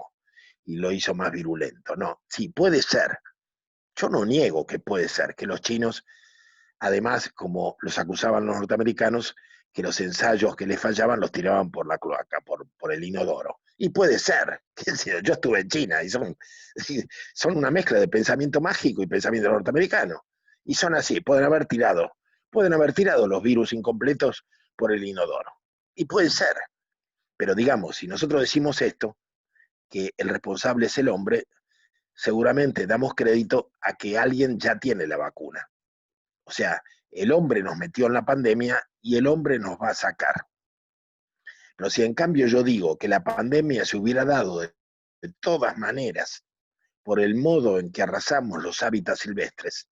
y lo hizo más virulento. No, sí, puede ser. Yo no niego que puede ser que los chinos, además, como los acusaban los norteamericanos, que los ensayos que les fallaban los tiraban por la cloaca, por el inodoro. Y puede ser, yo estuve en China, y son una mezcla de pensamiento mágico y pensamiento norteamericano. Y son así, pueden haber tirado los virus incompletos por el inodoro. Y puede ser. Pero digamos, si nosotros decimos esto, que el responsable es el hombre, seguramente damos crédito a que alguien ya tiene la vacuna. O sea, el hombre nos metió en la pandemia y el hombre nos va a sacar. Pero si en cambio yo digo que la pandemia se hubiera dado de todas maneras por el modo en que arrasamos los hábitats silvestres,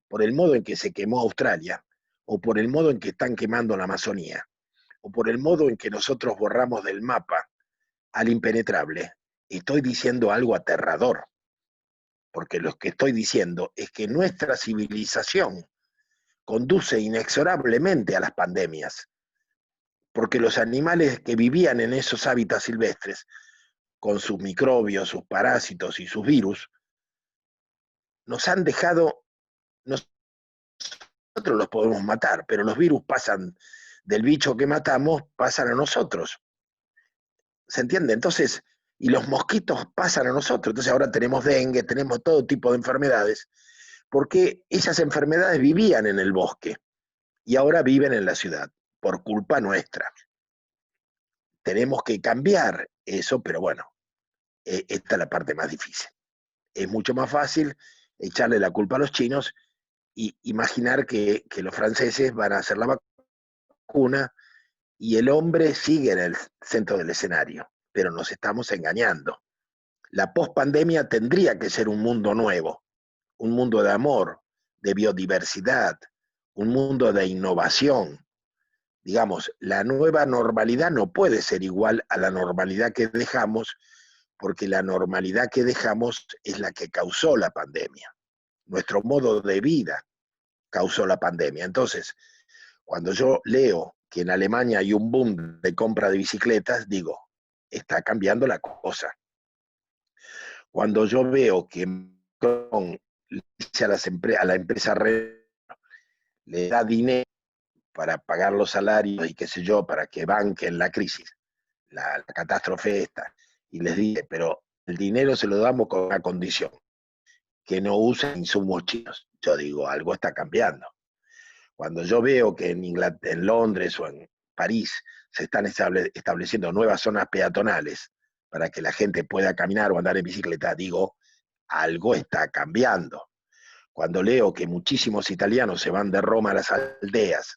por el modo en que se quemó Australia, o por el modo en que están quemando la Amazonía, o por el modo en que nosotros borramos del mapa al impenetrable, estoy diciendo algo aterrador. Porque lo que estoy diciendo es que nuestra civilización conduce inexorablemente a las pandemias, porque los animales que vivían en esos hábitats silvestres, con sus microbios, sus parásitos y sus virus, nos han dejado, nosotros los podemos matar, pero los virus pasan del bicho que matamos, pasan a nosotros. ¿Se entiende? Entonces, y los mosquitos pasan a nosotros, entonces ahora tenemos dengue, tenemos todo tipo de enfermedades, porque esas enfermedades vivían en el bosque y ahora viven en la ciudad, por culpa nuestra. Tenemos que cambiar eso, pero bueno, esta es la parte más difícil. Es mucho más fácil echarle la culpa a los chinos y imaginar que los franceses van a hacer la vacuna y el hombre sigue en el centro del escenario, pero nos estamos engañando. La pospandemia tendría que ser un mundo nuevo, un mundo de amor, de biodiversidad, un mundo de innovación. Digamos, la nueva normalidad no puede ser igual a la normalidad que dejamos, porque la normalidad que dejamos es la que causó la pandemia. Nuestro modo de vida causó la pandemia. Entonces, cuando yo leo que en Alemania hay un boom de compra de bicicletas, digo, está cambiando la cosa. Cuando yo veo que a la empresa le da dinero para pagar los salarios y qué sé yo, para que banquen la crisis, la catástrofe esta, y les dice, pero el dinero se lo damos con una condición, que no usen insumos chinos. Yo digo, algo está cambiando. Cuando yo veo que en Londres o en París se están estableciendo nuevas zonas peatonales para que la gente pueda caminar o andar en bicicleta, digo, algo está cambiando. Cuando leo que muchísimos italianos se van de Roma a las aldeas,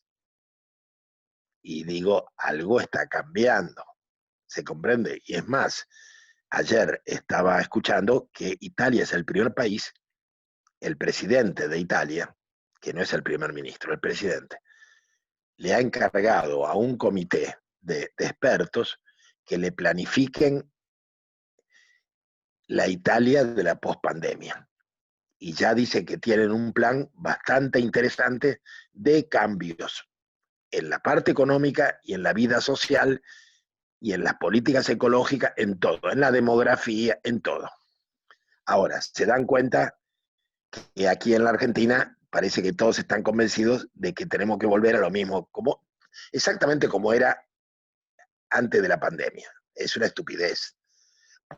y digo, algo está cambiando. ¿Se comprende? Y es más, ayer estaba escuchando que Italia es el primer país, el presidente de Italia, que no es el primer ministro, el presidente, le ha encargado a un comité de expertos que le planifiquen la Italia de la pospandemia. Y ya dice que tienen un plan bastante interesante de cambios en la parte económica y en la vida social y en las políticas ecológicas, en todo, en la demografía, en todo. Ahora, se dan cuenta que aquí en la Argentina parece que todos están convencidos de que tenemos que volver a lo mismo, exactamente como era antes de la pandemia. Es una estupidez,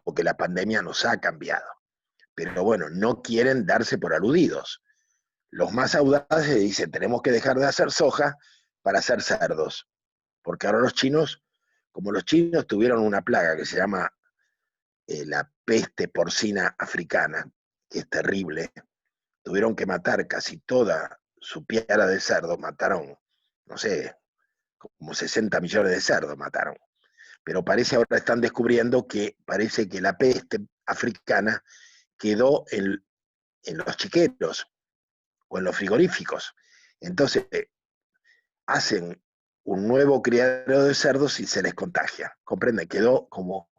porque la pandemia nos ha cambiado. Pero bueno, no quieren darse por aludidos. Los más audaces dicen, tenemos que dejar de hacer soja para hacer cerdos. Porque ahora los chinos, como los chinos tuvieron una plaga que se llama la peste porcina africana, que es terrible, tuvieron que matar casi toda su piara de cerdo, mataron, no sé, como 60 millones de cerdos mataron. Pero ahora están descubriendo que parece que la peste africana quedó en los chiqueros o en los frigoríficos. Entonces, hacen un nuevo criadero de cerdos y se les contagia. ¿Comprende? Quedó como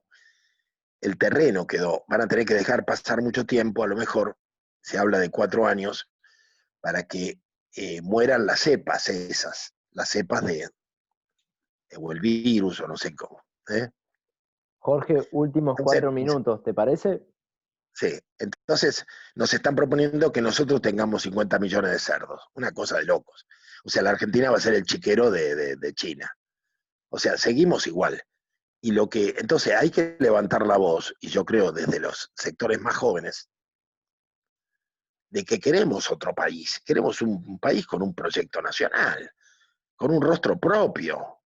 el terreno quedó. Van a tener que dejar pasar mucho tiempo, a lo mejor se habla de 4 años, para que mueran las cepas esas, las cepas o el virus o no sé cómo. Jorge, últimos Entonces, 4 minutos, ¿te parece? sí, entonces nos están proponiendo que nosotros tengamos 50 millones de cerdos, una cosa de locos. O sea, la Argentina va a ser el chiquero de China. O sea, seguimos igual. Entonces hay que levantar la voz, y yo creo desde los sectores más jóvenes, de que queremos otro país, queremos un país con un proyecto nacional, con un rostro propio.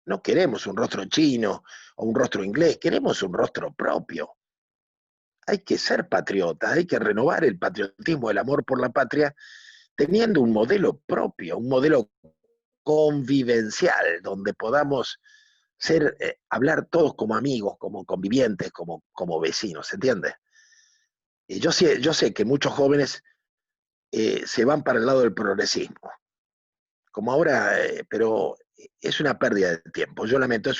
No queremos un rostro chino o un rostro inglés, queremos un rostro propio. Hay que ser patriotas, hay que renovar el patriotismo, el amor por la patria, teniendo un modelo propio, un modelo convivencial, donde podamos hablar todos como amigos, como convivientes, como vecinos, ¿se entiende? Yo sé que muchos jóvenes se van para el lado del progresismo, como ahora, pero es una pérdida de tiempo. Yo lamento,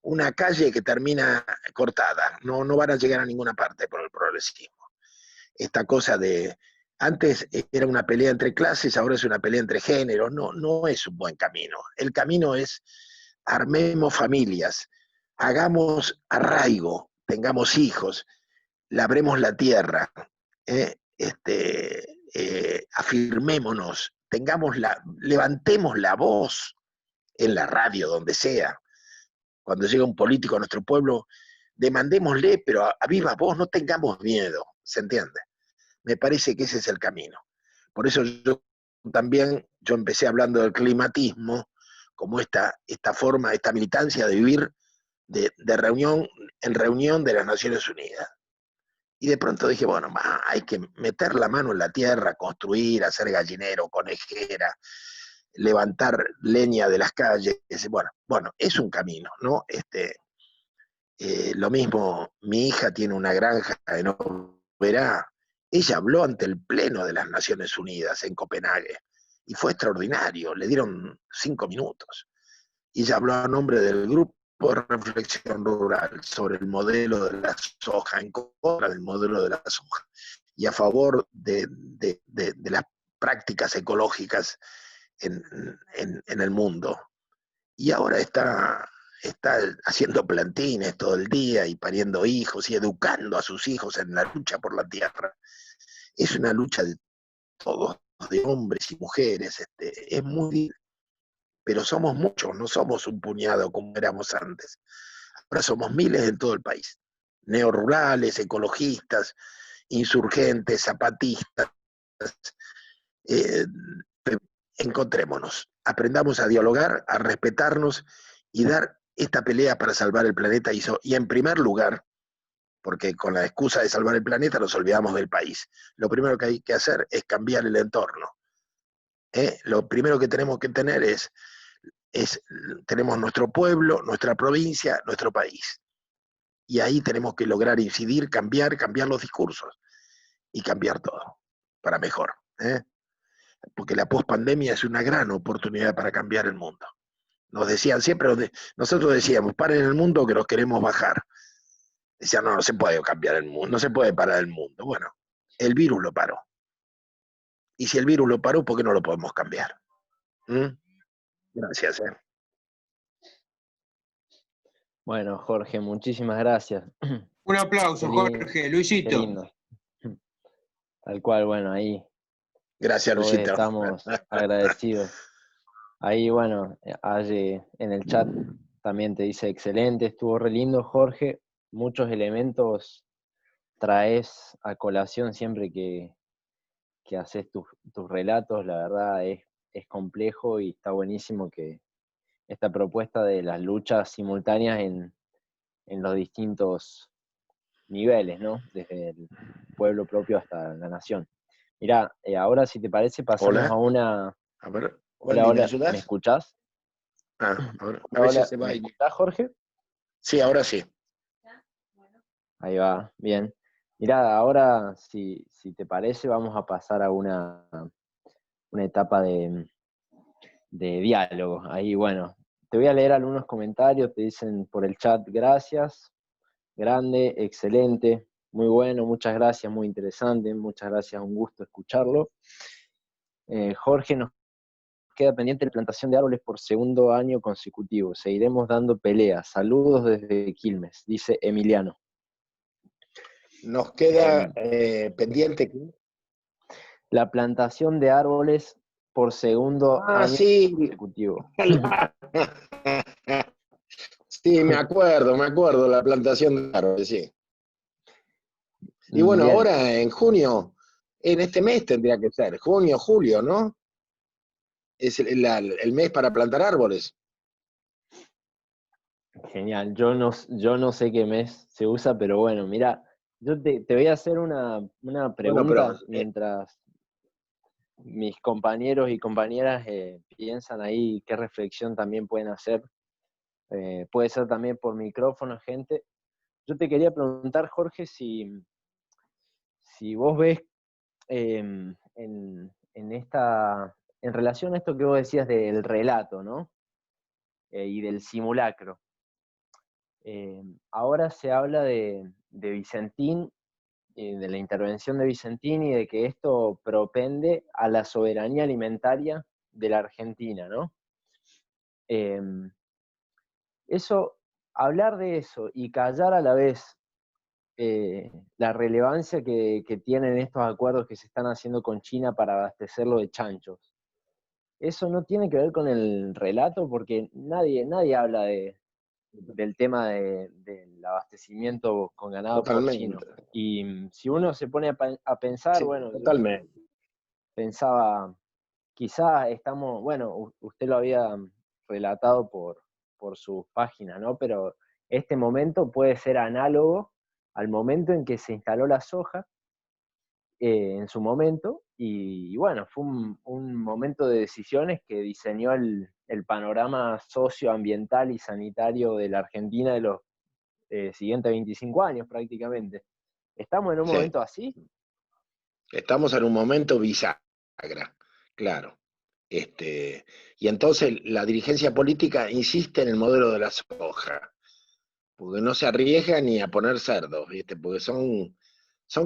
una calle que termina cortada, no van a llegar a ninguna parte por el progresismo. Esta cosa antes era una pelea entre clases, ahora es una pelea entre géneros, no es un buen camino. El camino es armemos familias, hagamos arraigo, tengamos hijos, labremos la tierra, afirmémonos, levantemos la voz en la radio, donde sea. Cuando llega un político a nuestro pueblo, demandémosle, pero a viva voz, no tengamos miedo, ¿se entiende? Me parece que ese es el camino. Por eso yo empecé hablando del climatismo, como esta forma, esta militancia de vivir de reunión en reunión de las Naciones Unidas. Y de pronto dije, bueno, hay que meter la mano en la tierra, construir, hacer gallinero, conejera, levantar leña de las calles. Bueno, es un camino, ¿no? Lo mismo, mi hija tiene una granja en Oberá. Ella habló ante el Pleno de las Naciones Unidas en Copenhague y fue extraordinario, le dieron 5 minutos. Y ella habló a nombre del grupo de reflexión rural sobre el modelo de la soja, en contra del modelo de la soja y a favor de las prácticas ecológicas en el mundo. Y ahora está haciendo plantines todo el día y pariendo hijos y educando a sus hijos en la lucha por la tierra. Es una lucha de todos, de hombres y mujeres, es muy, pero somos muchos, no somos un puñado como éramos antes. Ahora somos miles en todo el país, neorurales, ecologistas, insurgentes, zapatistas. Eh, Encontrémonos, aprendamos a dialogar, a respetarnos y dar esta pelea para salvar el planeta y en primer lugar, porque con la excusa de salvar el planeta nos olvidamos del país. Lo primero que hay que hacer es cambiar el entorno. Lo primero que tenemos que tener tenemos nuestro pueblo, nuestra provincia, nuestro país. Y ahí tenemos que lograr incidir, cambiar los discursos y cambiar todo para mejor. Porque la pospandemia es una gran oportunidad para cambiar el mundo. Nos decían siempre, nosotros decíamos, paren el mundo que nos queremos bajar. Decían, no se puede cambiar el mundo, no se puede parar el mundo. Bueno, el virus lo paró. Y si el virus lo paró, ¿por qué no lo podemos cambiar? Gracias. Bueno, Jorge, muchísimas gracias. Un aplauso, Jorge. Qué Luisito. lindo. Tal cual, bueno, ahí gracias, todos Luisito. estamos agradecidos. Ahí, bueno, allí en el chat también te dice, excelente, estuvo re lindo, Jorge. Muchos elementos traes a colación siempre que haces tus relatos. La verdad es complejo y está buenísimo que esta propuesta de las luchas simultáneas en los distintos niveles, ¿no? Desde el pueblo propio hasta la nación. Mirá, ahora si te parece pasamos a una... A ver, Hola, Wendy, ¿me hola, ayudas? ¿me escuchás? A ver, a Hola, veces se va ¿me y... escuchás, Jorge? Sí, ahora sí. Ahí va, bien. Mirá, ahora si te parece vamos a pasar a una etapa de diálogo. Ahí, bueno, te voy a leer algunos comentarios, te dicen por el chat, gracias, grande, excelente, muy bueno, muchas gracias, muy interesante, muchas gracias, un gusto escucharlo. Jorge, nos queda pendiente la plantación de árboles por segundo año consecutivo, seguiremos dando peleas, saludos desde Quilmes, dice Emiliano. Nos queda pendiente. La plantación de árboles por segundo año consecutivo. Sí, me acuerdo, la plantación de árboles, sí. Y bueno, Bien. ahora en junio, en este mes tendría que ser, junio, julio, ¿no? Es el mes para plantar árboles. Genial, yo no sé qué mes se usa, pero bueno, mira, yo te voy a hacer una pregunta Bueno, pero, mientras mis compañeros y compañeras piensan ahí qué reflexión también pueden hacer. Puede ser también por micrófono, gente. Yo te quería preguntar, Jorge, si vos ves en relación a esto que vos decías del relato, ¿no? Y del simulacro. Ahora se habla de Vicentín, de la intervención de Vicentín y de que esto propende a la soberanía alimentaria de la Argentina, ¿no? Hablar de eso y callar a la vez la relevancia que tienen estos acuerdos que se están haciendo con China para abastecerlo de chanchos. Eso no tiene que ver con el relato porque nadie habla del tema del abastecimiento con ganado porcino. Y si uno se pone a pensar, sí, bueno, totalmente. Pensaba, quizás estamos, bueno, usted lo había relatado por sus páginas, ¿no? Pero este momento puede ser análogo al momento en que se instaló la soja, en su momento, y bueno, fue un momento de decisiones que diseñó el panorama socioambiental y sanitario de la Argentina de los siguientes 25 años prácticamente. ¿Estamos en un momento así? Estamos en un momento bisagra, claro. Y entonces la dirigencia política insiste en el modelo de la soja, porque no se arriesga ni a poner cerdos, ¿viste? Porque son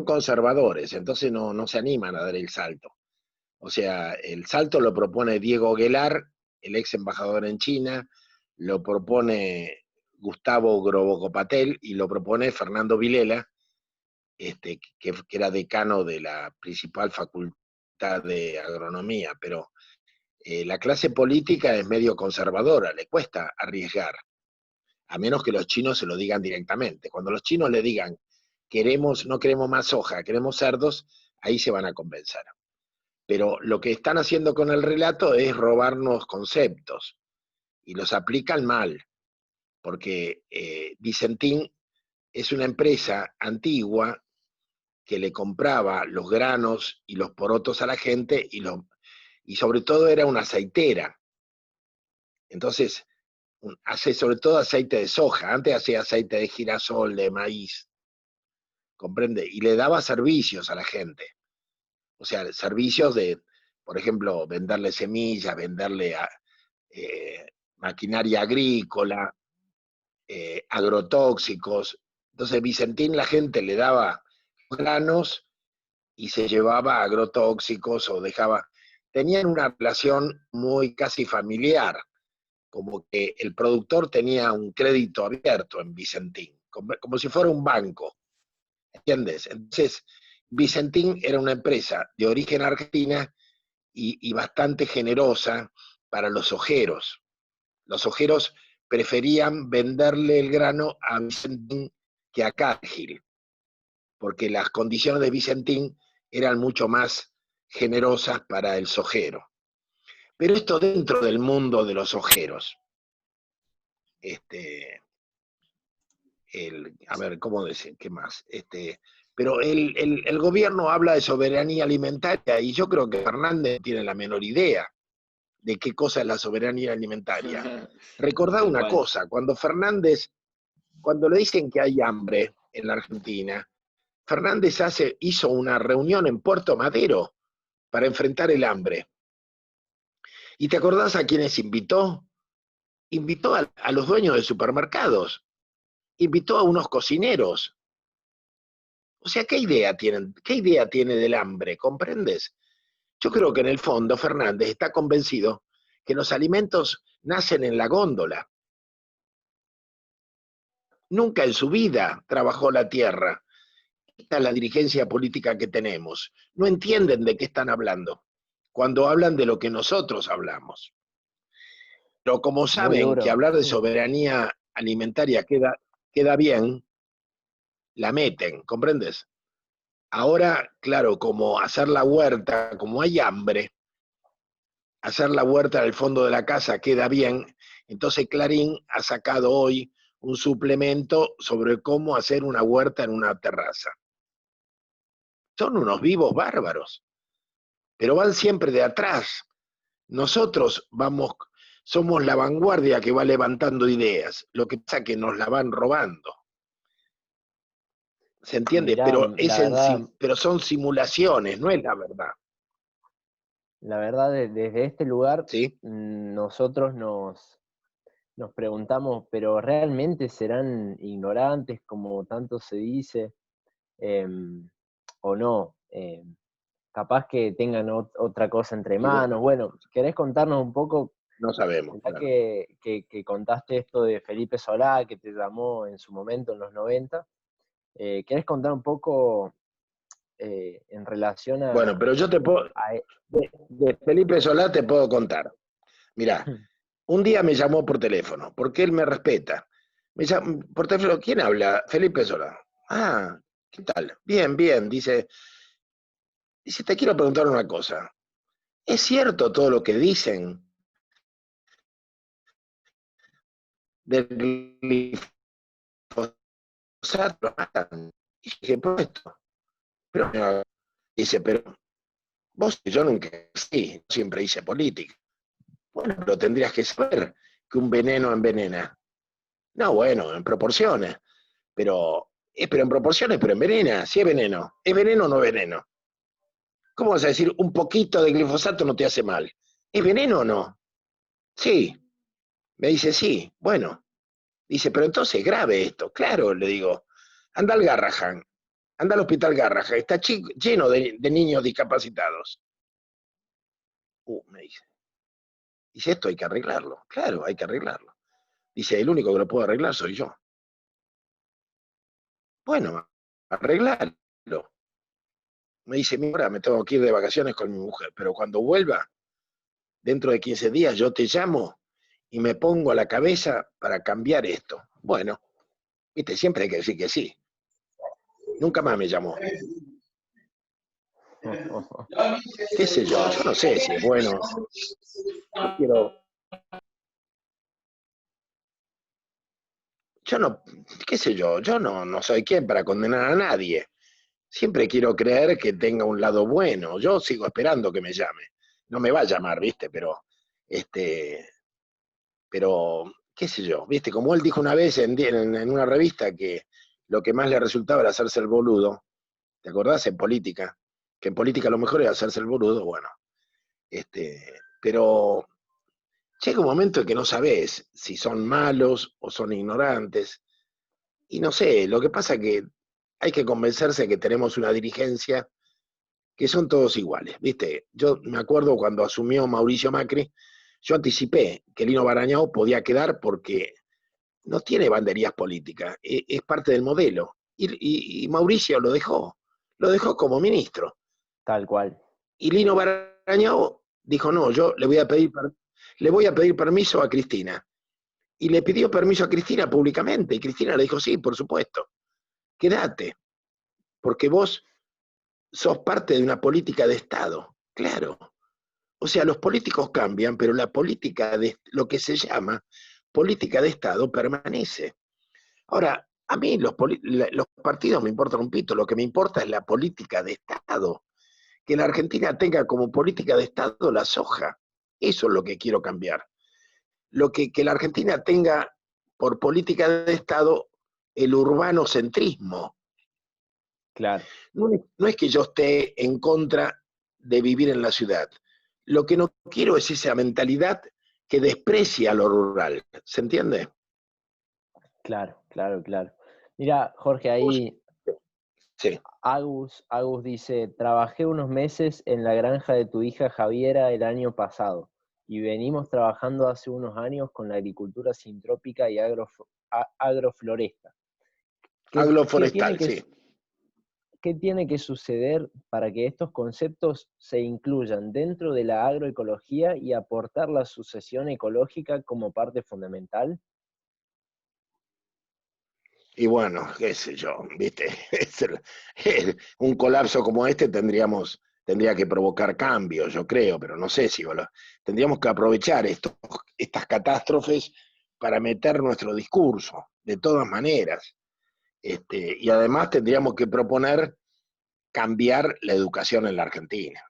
conservadores, entonces no se animan a dar el salto. O sea, el salto lo propone Diego Aguilar, el ex embajador en China, lo propone Gustavo Grobocopatel y lo propone Fernando Vilela, que era decano de la principal facultad de agronomía, pero la clase política es medio conservadora, le cuesta arriesgar, a menos que los chinos se lo digan directamente. Cuando los chinos le digan, no queremos más soja, queremos cerdos, ahí se van a convencer. Pero lo que están haciendo con el relato es robarnos conceptos, y los aplican mal, porque Vicentín es una empresa antigua que le compraba los granos y los porotos a la gente y sobre todo era una aceitera. Entonces, hace sobre todo aceite de soja, antes hacía aceite de girasol, de maíz, ¿comprende? Y le daba servicios a la gente. O sea, servicios de, por ejemplo, venderle semillas, venderle maquinaria agrícola, agrotóxicos. Entonces Vicentín la gente le daba granos y se llevaba agrotóxicos o dejaba... Tenían una relación muy casi familiar, como que el productor tenía un crédito abierto en Vicentín, como si fuera un banco, ¿entiendes? Entonces, Vicentín era una empresa de origen argentina y bastante generosa para los ojeros. Los ojeros preferían venderle el grano a Vicentín que a Cargill, porque las condiciones de Vicentín eran mucho más generosas para el sojero. Pero esto dentro del mundo de los ojeros. A ver, ¿cómo decir? ¿Qué más? Pero el gobierno habla de soberanía alimentaria y yo creo que Fernández tiene la menor idea de qué cosa es la soberanía alimentaria. Recordá Tal una cual. cosa, cuando le dicen que hay hambre en la Argentina, Fernández hizo una reunión en Puerto Madero para enfrentar el hambre. ¿Y te acordás a quiénes invitó? Invitó a los dueños de supermercados, invitó a unos cocineros. O sea, ¿qué idea tiene del hambre? ¿Comprendes? Yo creo que en el fondo Fernández está convencido que los alimentos nacen en la góndola. Nunca en su vida trabajó la tierra. Esta es la dirigencia política que tenemos. No entienden de qué están hablando cuando hablan de lo que nosotros hablamos. Pero como Muy saben que duro. hablar de soberanía alimentaria queda bien, la meten, ¿comprendes? Ahora, claro, como hacer la huerta, como hay hambre, hacer la huerta en el fondo de la casa queda bien, entonces Clarín ha sacado hoy un suplemento sobre cómo hacer una huerta en una terraza. Son unos vivos bárbaros, pero van siempre de atrás. Nosotros somos la vanguardia que va levantando ideas, lo que pasa es que nos la van robando. ¿Se entiende? Mirá, la verdad, Pero son simulaciones, no es la verdad. desde este lugar ¿Sí? nosotros nos preguntamos, ¿pero realmente serán ignorantes como tanto se dice? ¿O no? Capaz que tengan otra cosa entre Y bueno, manos. Bueno, ¿querés contarnos un poco, no sabemos, ya claro. que contaste esto de Felipe Solá, que te llamó en su momento, en los 90, ¿querés contar un poco en relación Bueno, pero yo te puedo, a de Felipe Solá te puedo contar. Mirá, un día me llamó por teléfono, porque él me respeta. Me llamó por teléfono, ¿quién habla? Felipe Solá. Ah, ¿qué tal? Bien, bien. Dice, te quiero preguntar una cosa. ¿Es cierto todo lo que dicen del glifosato? Y dije, pero, dice, pero vos y yo nunca, sí, siempre hice política. Bueno, pero tendrías que saber que un veneno envenena. No, bueno, en proporciones. Pero en proporciones, pero envenena. Si es veneno. ¿Es veneno o no veneno? ¿Cómo vas a decir un poquito de glifosato no te hace mal? ¿Es veneno o no? Sí. Me dice, sí. Bueno. Dice, pero entonces es grave esto. Claro, le digo. Anda al Garrahan. Anda al hospital Garrahan. Está lleno de niños discapacitados. Me dice. Dice, esto hay que arreglarlo. Claro, hay que arreglarlo. Dice, el único que lo puedo arreglar soy yo. Bueno, arreglarlo. Me dice, mira, me tengo que ir de vacaciones con mi mujer, pero cuando vuelva, dentro de 15 días, yo te llamo y me pongo a la cabeza para cambiar esto. Bueno, viste, siempre hay que decir que sí. Nunca más me llamó. ¿Qué sé yo? Yo no sé si es bueno. Yo no, qué sé yo no soy quien para condenar a nadie. Siempre quiero creer que tenga un lado bueno. Yo sigo esperando que me llame. No me va a llamar, viste, pero qué sé yo, viste, como él dijo una vez en una revista que lo que más le resultaba era hacerse el boludo, ¿te acordás? En política, que en política lo mejor era hacerse el boludo, bueno, pero llega un momento en que no sabés si son malos o son ignorantes, y no sé, lo que pasa es que hay que convencerse que tenemos una dirigencia que son todos iguales, ¿viste? Yo me acuerdo cuando asumió Mauricio Macri, yo anticipé que Lino Barañao podía quedar porque no tiene banderías políticas, es parte del modelo. Y Mauricio lo dejó como ministro. Tal cual. Y Lino Barañao dijo, no, yo le voy a pedir permiso a Cristina. Y le pidió permiso a Cristina públicamente, y Cristina le dijo, sí, por supuesto, quédate, porque vos sos parte de una política de Estado, claro. O sea, los políticos cambian, pero la política de lo que se llama política de Estado permanece. Ahora, a mí los partidos me importan un pito, lo que me importa es la política de Estado. Que la Argentina tenga como política de Estado la soja. Eso es lo que quiero cambiar. Que la Argentina tenga por política de Estado el urbanocentrismo. Claro. No es que yo esté en contra de vivir en la ciudad. Lo que no quiero es esa mentalidad que desprecia lo rural. ¿Se entiende? Claro, claro, claro. Mira, Jorge, ahí Sí. Agus dice, trabajé unos meses en la granja de tu hija Javiera el año pasado y venimos trabajando hace unos años con la agricultura sintrópica y agrofloresta. Agroforestal, sí. ¿Qué tiene que suceder para que estos conceptos se incluyan dentro de la agroecología y aportar la sucesión ecológica como parte fundamental? Y bueno, qué sé yo, viste, un colapso como este tendría que provocar cambios, yo creo, pero no sé si tendríamos que aprovechar estas catástrofes para meter nuestro discurso, de todas maneras. Y además tendríamos que proponer cambiar la educación en la Argentina.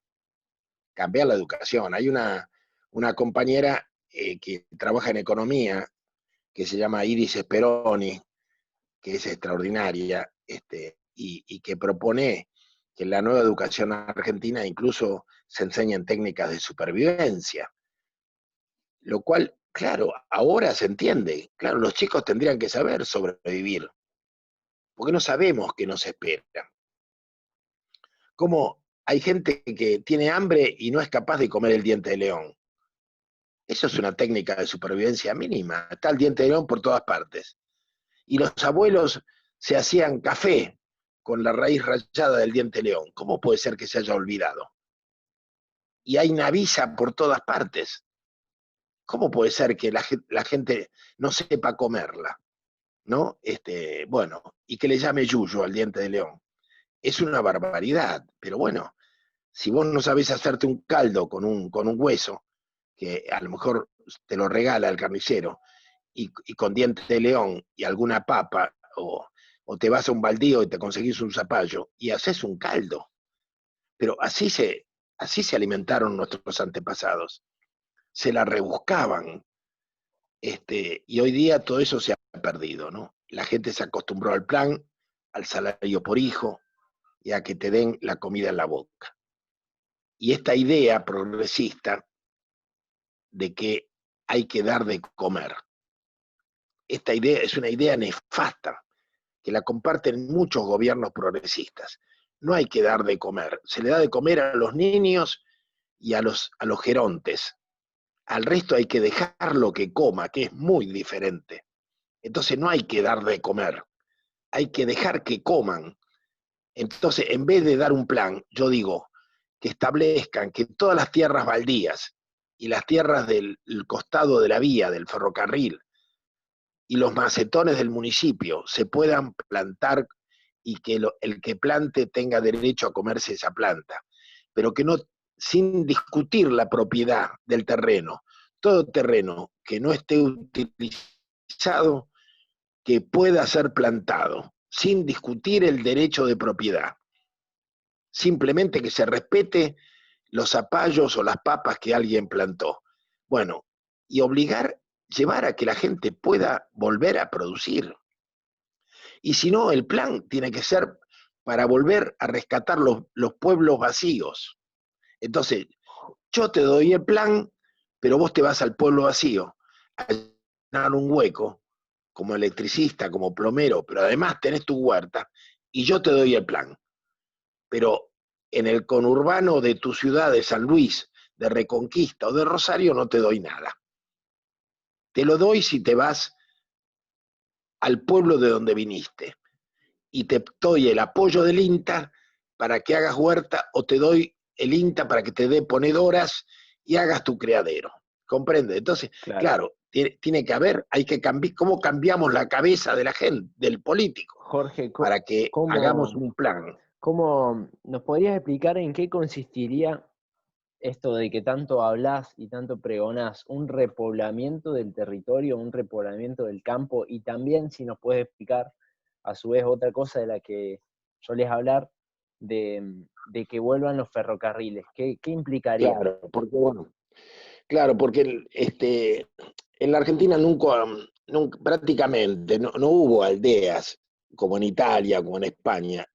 Cambiar la educación. Hay una compañera que trabaja en economía, que se llama Iris Speroni, que es extraordinaria, y que propone que en la nueva educación argentina incluso se enseñen técnicas de supervivencia. Lo cual, claro, ahora se entiende. Claro, los chicos tendrían que saber sobrevivir, porque no sabemos qué nos espera. Cómo hay gente que tiene hambre y no es capaz de comer el diente de león. Eso es una técnica de supervivencia mínima. Está el diente de león por todas partes. Y los abuelos se hacían café con la raíz rayada del diente de león. ¿Cómo puede ser que se haya olvidado? Y hay naviza por todas partes. ¿Cómo puede ser que la gente no sepa comerla? ¿No? Bueno, y que le llame yuyo al diente de león. Es una barbaridad, pero bueno, si vos no sabés hacerte un caldo con un hueso, que a lo mejor te lo regala el carnicero, y con diente de león y alguna papa, o te vas a un baldío y te conseguís un zapallo, y haces un caldo. Pero así se alimentaron nuestros antepasados. Se la rebuscaban. Y hoy día todo eso se ha perdido, ¿no? La gente se acostumbró al plan, al salario por hijo, y a que te den la comida en la boca. Y esta idea progresista de que hay que dar de comer, esta idea es una idea nefasta, que la comparten muchos gobiernos progresistas. No hay que dar de comer, se le da de comer a los niños y a los gerontes. Al resto hay que dejarlo que coma, que es muy diferente. Entonces no hay que dar de comer, hay que dejar que coman. Entonces, en vez de dar un plan, yo digo que establezcan que todas las tierras baldías y las tierras del costado de la vía, del ferrocarril, y los macetones del municipio se puedan plantar y que el que plante tenga derecho a comerse esa planta, pero que no, sin discutir la propiedad del terreno, todo terreno que no esté utilizado, que pueda ser plantado, sin discutir el derecho de propiedad. Simplemente que se respete los zapallos o las papas que alguien plantó. Bueno, y obligar llevar a que la gente pueda volver a producir. Y si no, el plan tiene que ser para volver a rescatar los pueblos vacíos. Entonces, yo te doy el plan, pero vos te vas al pueblo vacío a llenar un hueco, como electricista, como plomero, pero además tenés tu huerta, y yo te doy el plan. Pero en el conurbano de tu ciudad, de San Luis, de Reconquista o de Rosario, no te doy nada. Te lo doy si te vas al pueblo de donde viniste. Y te doy el apoyo del INTA para que hagas huerta, o te doy el INTA para que te dé ponedoras y hagas tu criadero. ¿Comprende? Entonces, claro, tiene que haber, hay que cambiar, ¿cómo cambiamos la cabeza de la gente, del político? Jorge, Para que hagamos un plan. ¿Cómo nos podrías explicar en qué consistiría esto de que tanto hablas y tanto pregonás? ¿Un repoblamiento del territorio, un repoblamiento del campo? Y también, si nos puedes explicar, a su vez, otra cosa de la que solés hablar, de que vuelvan los ferrocarriles. ¿Qué implicaría? Claro, porque en la Argentina nunca prácticamente no hubo aldeas como en Italia, como en España.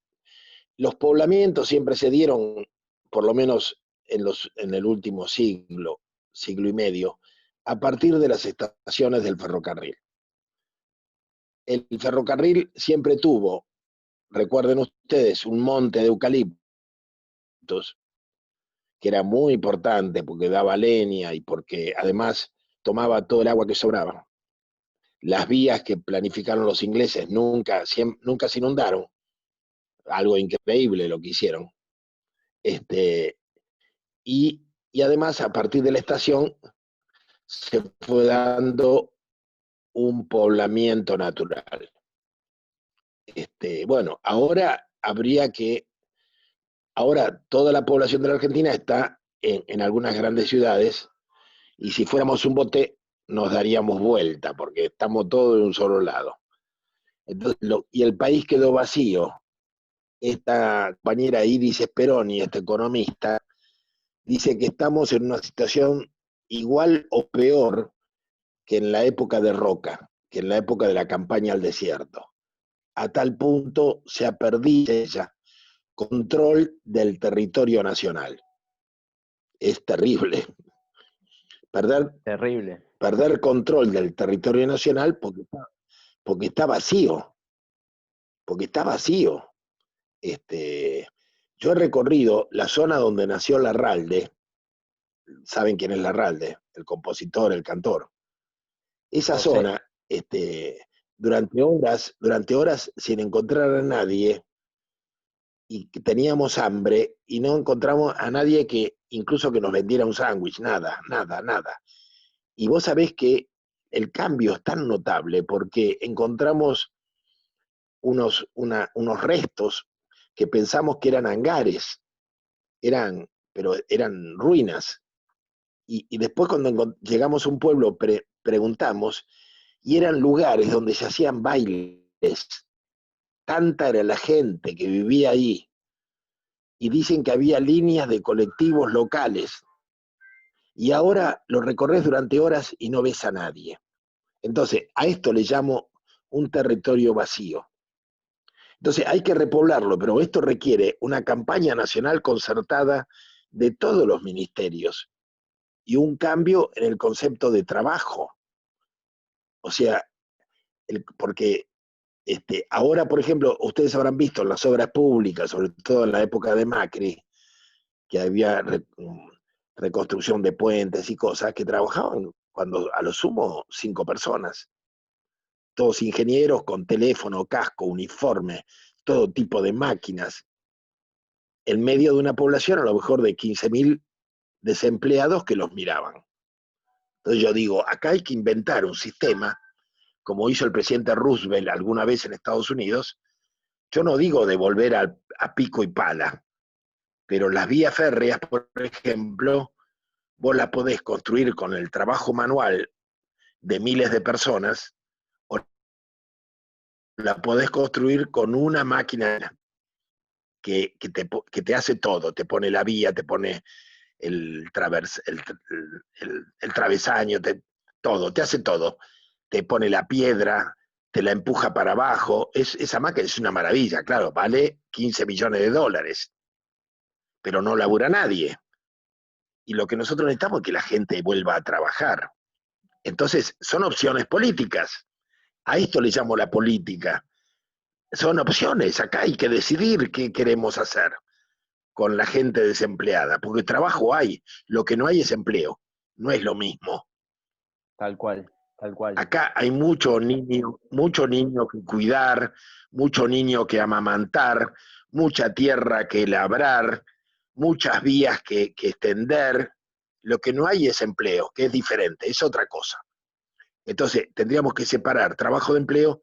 Los poblamientos siempre se dieron, por lo menos en el último siglo y medio, a partir de las estaciones del ferrocarril. El ferrocarril siempre tuvo, recuerden ustedes, un monte de eucaliptos, que era muy importante porque daba leña y porque además tomaba todo el agua que sobraba. Las vías que planificaron los ingleses nunca se inundaron, algo increíble lo que hicieron. Y además, a partir de la estación, se fue dando un poblamiento natural. Bueno, ahora toda la población de la Argentina está en algunas grandes ciudades, y si fuéramos un bote nos daríamos vuelta, porque estamos todos de un solo lado. Entonces, y el país quedó vacío. Esta compañera Iris Speroni, esta economista, dice que estamos en una situación igual o peor que en la época de Roca, que en la época de la campaña al desierto. A tal punto se ha perdido ella control del territorio nacional. Es terrible. Perder control del territorio nacional porque está vacío. Porque está vacío. Yo he recorrido la zona donde nació Larralde. ¿Saben quién es Larralde? El compositor, el cantor. Esa zona, durante horas sin encontrar a nadie, y teníamos hambre, y no encontramos a nadie que incluso que nos vendiera un sándwich, nada. Y vos sabés que el cambio es tan notable porque encontramos unos restos que pensamos que eran hangares, pero eran ruinas. Y después, cuando llegamos a un pueblo, preguntamos, y eran lugares donde se hacían bailes. Tanta era la gente que vivía ahí. Y dicen que había líneas de colectivos locales. Y ahora lo recorres durante horas y no ves a nadie. Entonces, a esto le llamo un territorio vacío. Entonces, hay que repoblarlo, pero esto requiere una campaña nacional concertada de todos los ministerios y un cambio en el concepto de trabajo. O sea, porque ahora, por ejemplo, ustedes habrán visto en las obras públicas, sobre todo en la época de Macri, que había reconstrucción de puentes y cosas, que trabajaban cuando a lo sumo 5 personas. Todos ingenieros con teléfono, casco, uniforme, todo tipo de máquinas, en medio de una población a lo mejor de 15.000 desempleados que los miraban. Entonces yo digo, acá hay que inventar un sistema, como hizo el presidente Roosevelt alguna vez en Estados Unidos. Yo no digo de volver a pico y pala, pero las vías férreas, por ejemplo, vos las podés construir con el trabajo manual de miles de personas, o la podés construir con una máquina que te hace todo, te pone la vía, te pone el travesaño, todo, te hace todo. Te pone la piedra, te la empuja para abajo. Esa máquina es una maravilla, claro, vale 15 millones de dólares, pero no labura nadie. Y lo que nosotros necesitamos es que la gente vuelva a trabajar. Entonces, son opciones políticas. A esto le llamo la política. Son opciones, acá hay que decidir qué queremos hacer con la gente desempleada, porque trabajo hay, lo que no hay es empleo, no es lo mismo. Tal cual, tal cual. Acá hay mucho niño que cuidar, mucho niño que amamantar, mucha tierra que labrar, muchas vías que extender. Lo que no hay es empleo, que es diferente, es otra cosa. Entonces, tendríamos que separar trabajo de empleo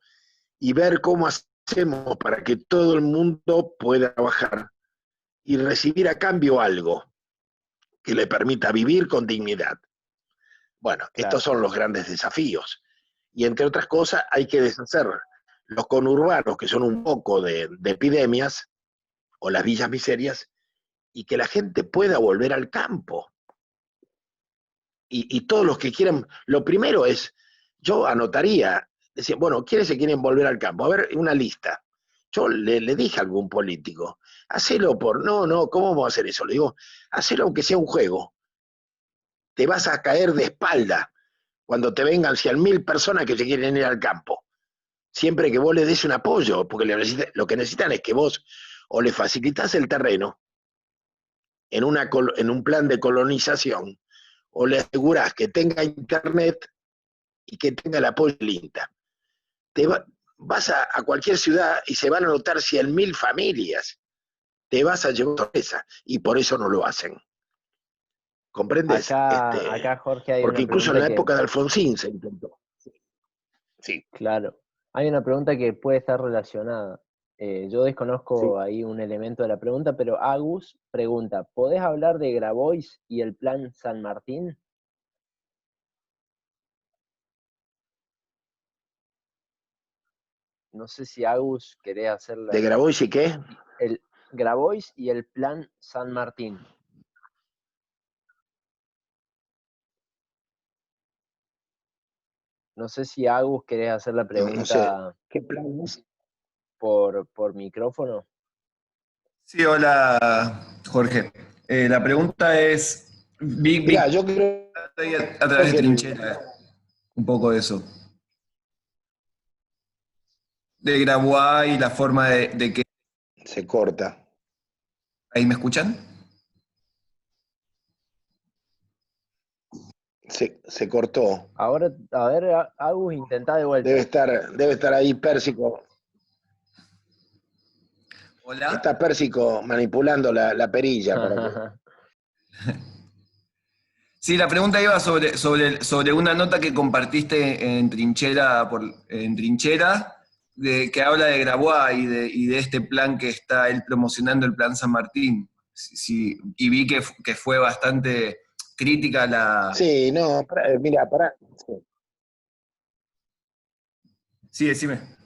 y ver cómo hacemos para que todo el mundo pueda trabajar y recibir a cambio algo que le permita vivir con dignidad. Bueno, Claro. estos son los grandes desafíos. Y entre otras cosas, hay que deshacer los conurbanos, que son un poco de epidemias, o las villas miserias, y que la gente pueda volver al campo. Y todos los que quieran, lo primero es, yo anotaría, decía, bueno, ¿quiénes se quieren volver al campo? A ver, una lista. Yo le dije a algún político, hacelo por, no, ¿cómo vamos a hacer eso? Le digo, hacelo aunque sea un juego. Te vas a caer de espalda cuando te vengan 100.000 personas que se quieren ir al campo. Siempre que vos le des un apoyo, porque lo que necesitan es que vos o le facilitas el terreno en un plan de colonización, o le asegurás que tenga internet y que tenga el apoyo del INTA. Vas a cualquier ciudad y se van a notar 100.000 familias. Te vas a llevar sorpresa, y por eso no lo hacen. ¿Comprendes? Acá, Jorge, hay Porque una incluso en pregunta la que, época de Alfonsín se intentó. Sí. claro, hay una pregunta que puede estar relacionada. Yo desconozco ahí un elemento de la pregunta, pero Agus pregunta, ¿podés hablar de Grabois y el Plan San Martín? No sé si Agus querés hacer ¿De Grabois y qué? el Grabois y el Plan San Martín. No sé si Agus querés hacer la No sé. pregunta ¿Qué plan es? por micrófono. Sí, hola, Jorge. La pregunta es, vi Mirá, yo creo ahí a través de que Trinchera, un poco de eso. De Grabois y la forma de que... se corta. ¿Ahí me escuchan? Se cortó. Ahora, a ver, Agus, intentá de vuelta. Debe estar ahí Pérsico. Hola. Está Pérsico manipulando la perilla para que. Sí, la pregunta iba sobre una nota que compartiste en Trinchera, que habla de Grabois y de este plan que está él promocionando, el Plan San Martín. Sí, y vi que fue bastante crítica la... Sí, no, mira, pará. Sí. Sí, decime.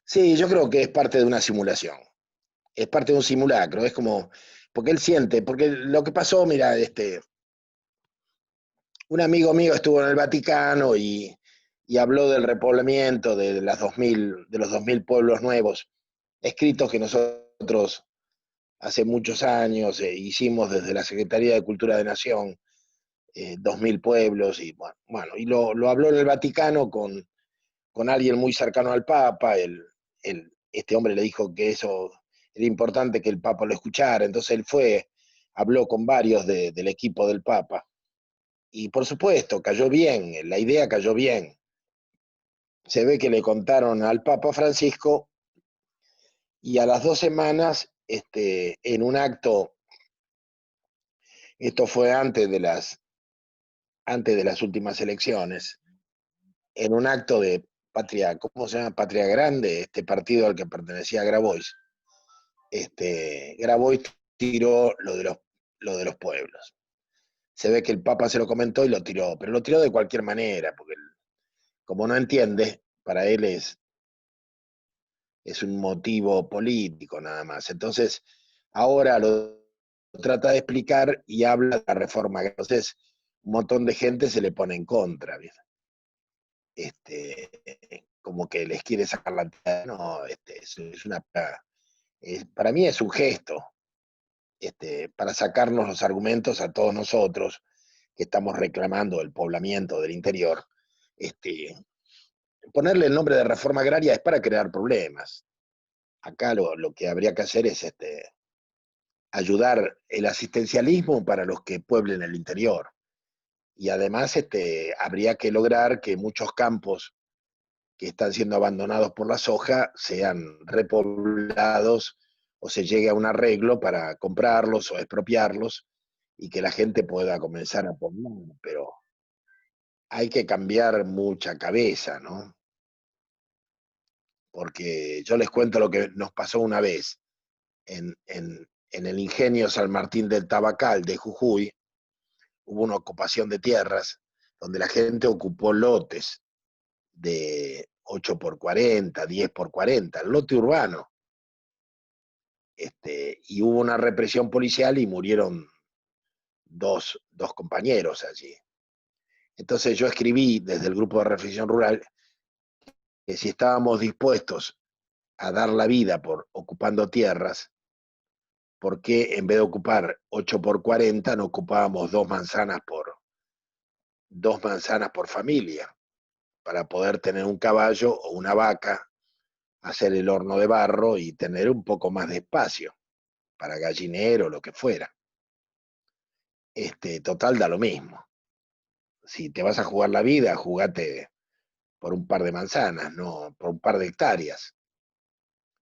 Sí, yo creo que es parte de una simulación. Es parte de un simulacro. Es como. Porque él siente. Porque lo que pasó, mira, un amigo mío estuvo en el Vaticano y habló del repoblamiento de los 2000 pueblos nuevos, escritos que nosotros hace muchos años hicimos desde la Secretaría de Cultura de Nación, 2000 pueblos, y bueno, y lo habló en el Vaticano con alguien muy cercano al Papa. Este hombre le dijo que eso era importante que el Papa lo escuchara, entonces él habló con varios del equipo del Papa. Y por supuesto, cayó bien, la idea cayó bien. Se ve que le contaron al Papa Francisco y a las 2 semanas, en un acto, esto fue antes de las últimas elecciones, en un acto de Patria, ¿cómo se llama? Patria Grande, este partido al que pertenecía Grabois. Grabois tiró lo de los pueblos. Se ve que el Papa se lo comentó y lo tiró, pero lo tiró de cualquier manera, porque como no entiende, para él es un motivo político nada más. Entonces, ahora lo trata de explicar y habla de la reforma. Entonces, un montón de gente se le pone en contra, ¿viste? Como que les quiere sacar la tierra. No, para mí es un gesto, para sacarnos los argumentos a todos nosotros que estamos reclamando el poblamiento del interior. Ponerle el nombre de reforma agraria es para crear problemas. Acá lo que habría que hacer es ayudar el asistencialismo para los que pueblen el interior. Y además habría que lograr que muchos campos que están siendo abandonados por la soja sean repoblados o se llegue a un arreglo para comprarlos o expropiarlos y que la gente pueda comenzar a poblar. Pero hay que cambiar mucha cabeza, ¿no? Porque yo les cuento lo que nos pasó una vez en el ingenio San Martín del Tabacal de Jujuy. Hubo una ocupación de tierras donde la gente ocupó lotes de 8x40, 10x40, el lote urbano. Y hubo una represión policial y murieron dos compañeros allí. Entonces yo escribí desde el grupo de reflexión rural que si estábamos dispuestos a dar la vida por ocupando tierras, ¿por qué en vez de ocupar 8x40 no ocupábamos 2 manzanas por familia? Para poder tener un caballo o una vaca, hacer el horno de barro y tener un poco más de espacio para gallinero o lo que fuera. Total da lo mismo. Si te vas a jugar la vida, jugate por un par de manzanas, no por un par de hectáreas.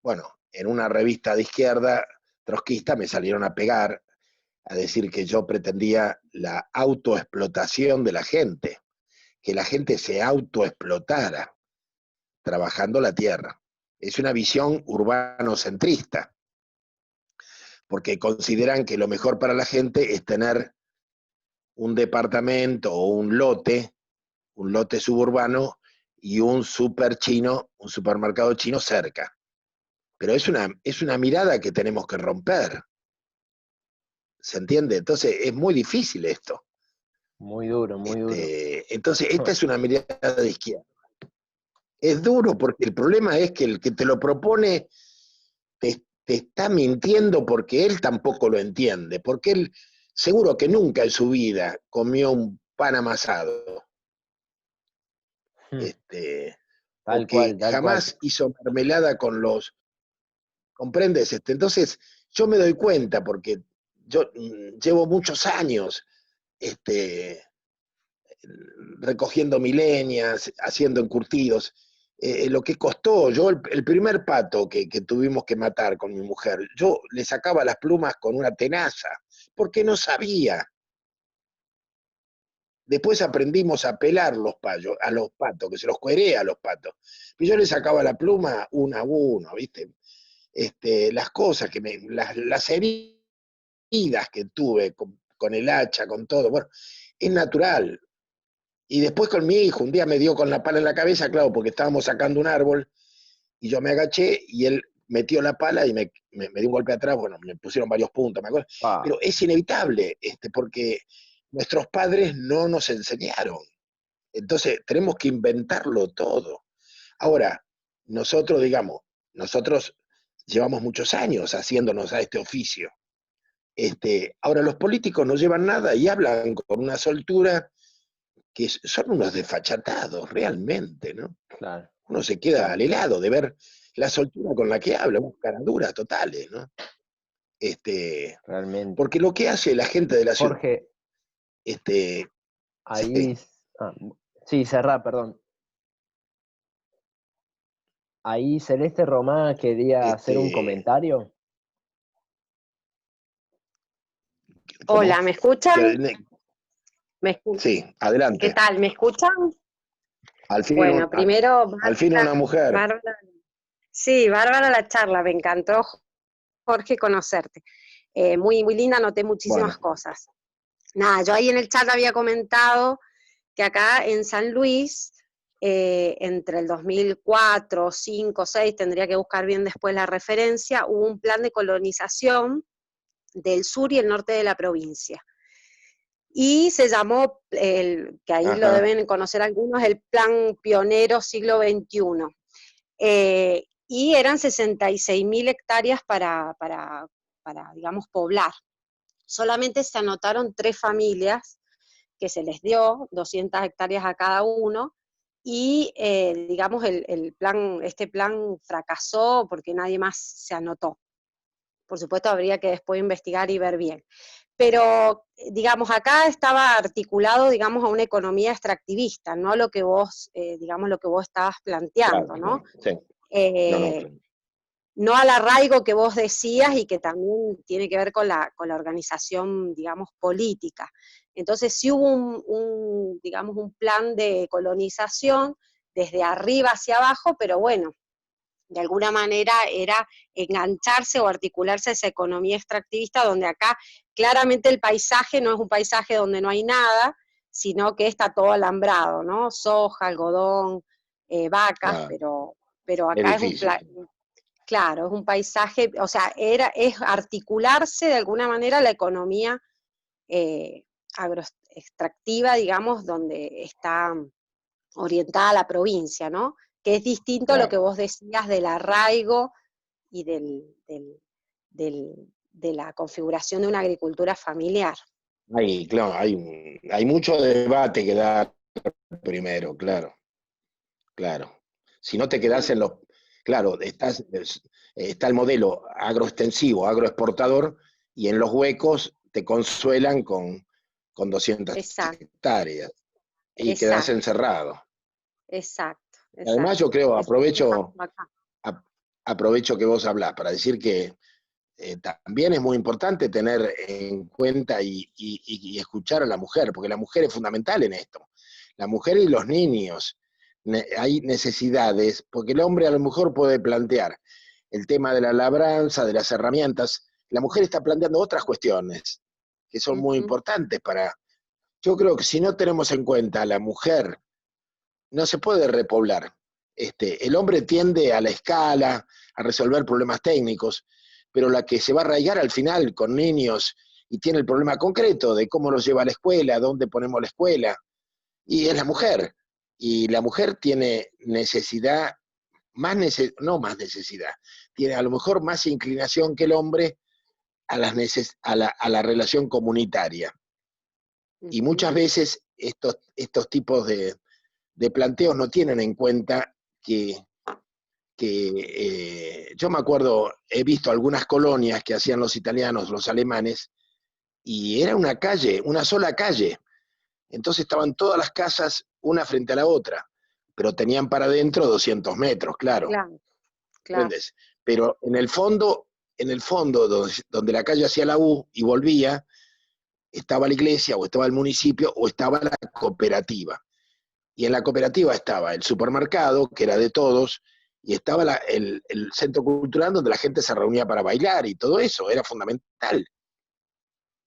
Bueno, en una revista de izquierda trotskista me salieron a pegar, a decir que yo pretendía la autoexplotación de la gente, que la gente se autoexplotara trabajando la tierra. Es una visión urbanocentrista, porque consideran que lo mejor para la gente es tener un departamento o un lote suburbano y un supermercado chino cerca. Pero es una mirada que tenemos que romper. ¿Se entiende? Entonces es muy difícil esto. Muy duro, muy duro. Entonces esta es una mirada de izquierda. Es duro porque el problema es que el que te lo propone te está mintiendo porque él tampoco lo entiende, porque él seguro que nunca en su vida comió un pan amasado. Tal O que cual, tal jamás cual. hizo mermelada con los... ¿Comprendes? Entonces yo me doy cuenta porque yo llevo muchos años recogiendo milenias, haciendo encurtidos. Lo que costó, yo el primer pato que tuvimos que matar con mi mujer, yo le sacaba las plumas con una tenaza, porque no sabía. Después aprendimos a pelar a los patos, que se los cueré a los patos. Y yo le sacaba la pluma uno a uno, ¿viste? Las cosas las heridas que tuve con el hacha, con todo, bueno, es natural. Y después con mi hijo, un día me dio con la pala en la cabeza, claro, porque estábamos sacando un árbol, y yo me agaché, y él metió la pala y me dio un golpe atrás, bueno, me pusieron varios puntos, me acuerdo. Pero es inevitable, porque nuestros padres no nos enseñaron. Entonces, tenemos que inventarlo todo. Ahora, nosotros llevamos muchos años haciéndonos a este oficio. Ahora, los políticos no llevan nada y hablan con una soltura que son unos desfachatados, realmente, ¿no? Claro. Uno se queda al helado de ver la soltura con la que habla, unas caraduras totales, ¿no? Realmente. Porque lo que hace la gente de la ciudad... Jorge, ahí... Sí. Sí, cerrá, perdón. Ahí Celeste Román quería hacer un comentario. ¿Cómo? Hola, ¿me escuchan? Sí, adelante. ¿Qué tal? ¿Me escuchan? Al fin, Bueno, primero, al fin una mujer. Bárbara, sí, bárbara la charla, me encantó, Jorge, conocerte. Muy, muy linda, noté muchísimas cosas. Nada, yo ahí en el chat había comentado que acá en San Luis, entre el 2004, 5, 6, tendría que buscar bien después la referencia, hubo un plan de colonización del sur y el norte de la provincia. y se llamó, que ahí lo Ajá. deben conocer algunos, el Plan Pionero Siglo XXI. Y eran 66.000 hectáreas para, digamos, poblar. Solamente se anotaron 3 familias que se les dio 200 hectáreas a cada uno, y digamos, este plan fracasó porque nadie más se anotó. Por supuesto, habría que después investigar y ver bien. Pero, digamos, acá estaba articulado, digamos, a una economía extractivista, no a lo que vos, digamos, lo que vos estabas planteando, Claro, ¿no? sí. No, claro. No al arraigo que vos decías y que también tiene que ver con la organización, digamos, política. Entonces sí hubo digamos, un plan de colonización desde arriba hacia abajo, pero bueno, de alguna manera era engancharse o articularse a esa economía extractivista, donde acá claramente el paisaje no es un paisaje donde no hay nada, sino que está todo alambrado, ¿no? Soja, algodón, vacas, Ah, pero es acá difícil. claro, es un paisaje, o sea, es articularse de alguna manera la economía agroextractiva, digamos, donde está orientada a la provincia, ¿no? Que es distinto a lo que Claro. vos decías del arraigo y de la configuración de una agricultura familiar. Claro, hay mucho debate que dar primero, claro, claro. Si no te quedás en los... Claro, está el modelo agroextensivo, agroexportador, y en los huecos te consuelan con 200 Exacto, hectáreas y quedás exacto, encerrado. exacto, Además, yo exacto. creo, Eso es lo que pasó acá. ap- aprovecho que vos hablás para decir que también es muy importante tener en cuenta y escuchar a la mujer, porque la mujer es fundamental en esto. La mujer y los niños. Hay necesidades, porque el hombre a lo mejor puede plantear el tema de la labranza, de las herramientas. La mujer está planteando otras cuestiones que son muy Ujú, importantes para... Yo creo que si no tenemos en cuenta a la mujer, no se puede repoblar. El hombre tiende a la escala, a resolver problemas técnicos, pero la que se va a arraigar al final con niños y tiene el problema concreto de cómo los lleva a la escuela, dónde ponemos la escuela, y es la mujer. Y la mujer tiene necesidad, no más necesidad, tiene a lo mejor más inclinación que el hombre a la relación comunitaria. Y ujú. muchas veces estos tipos de planteos no tienen en cuenta yo me acuerdo, he visto algunas colonias que hacían los italianos, los alemanes, y era una calle, una sola calle. Entonces estaban todas las casas una frente a la otra, pero tenían para adentro 200 metros, claro, Claro, claro. ¿entiendes? Pero en el fondo donde la calle hacía la U y volvía, estaba la iglesia, o estaba el municipio, o estaba la cooperativa. Y en la cooperativa estaba el supermercado, que era de todos, y estaba el centro cultural donde la gente se reunía para bailar y todo eso, era fundamental.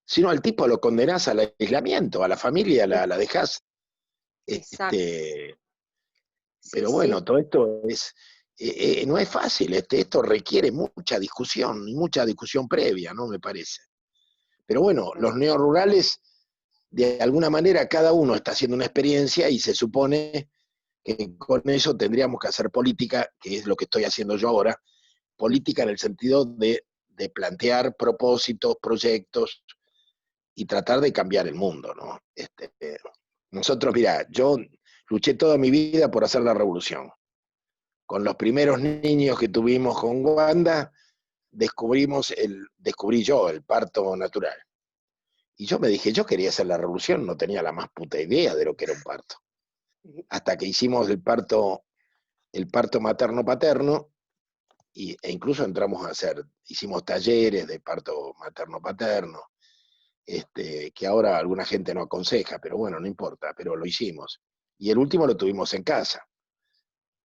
Si no, al tipo lo condenás al aislamiento, a la familia Es- la dejás. Exacto. Este, Sí, pero sí. bueno, todo esto no es fácil, esto requiere mucha discusión, y mucha discusión previa, ¿no? Me parece. Pero bueno, los neorurales, de alguna manera, cada uno está haciendo una experiencia y se supone que con eso tendríamos que hacer política, que es lo que estoy haciendo yo ahora, política en el sentido de plantear propósitos, proyectos y tratar de cambiar el mundo, ¿no? Nosotros, mira, yo luché toda mi vida por hacer la revolución. Con los primeros niños que tuvimos con Wanda, descubrí yo el parto natural. Y yo me dije, yo quería hacer la revolución, no tenía la más puta idea de lo que era un parto. Hasta que hicimos el parto materno-paterno, e incluso entramos hicimos talleres de parto materno-paterno, que ahora alguna gente no aconseja, pero bueno, no importa, pero lo hicimos. Y el último lo tuvimos en casa,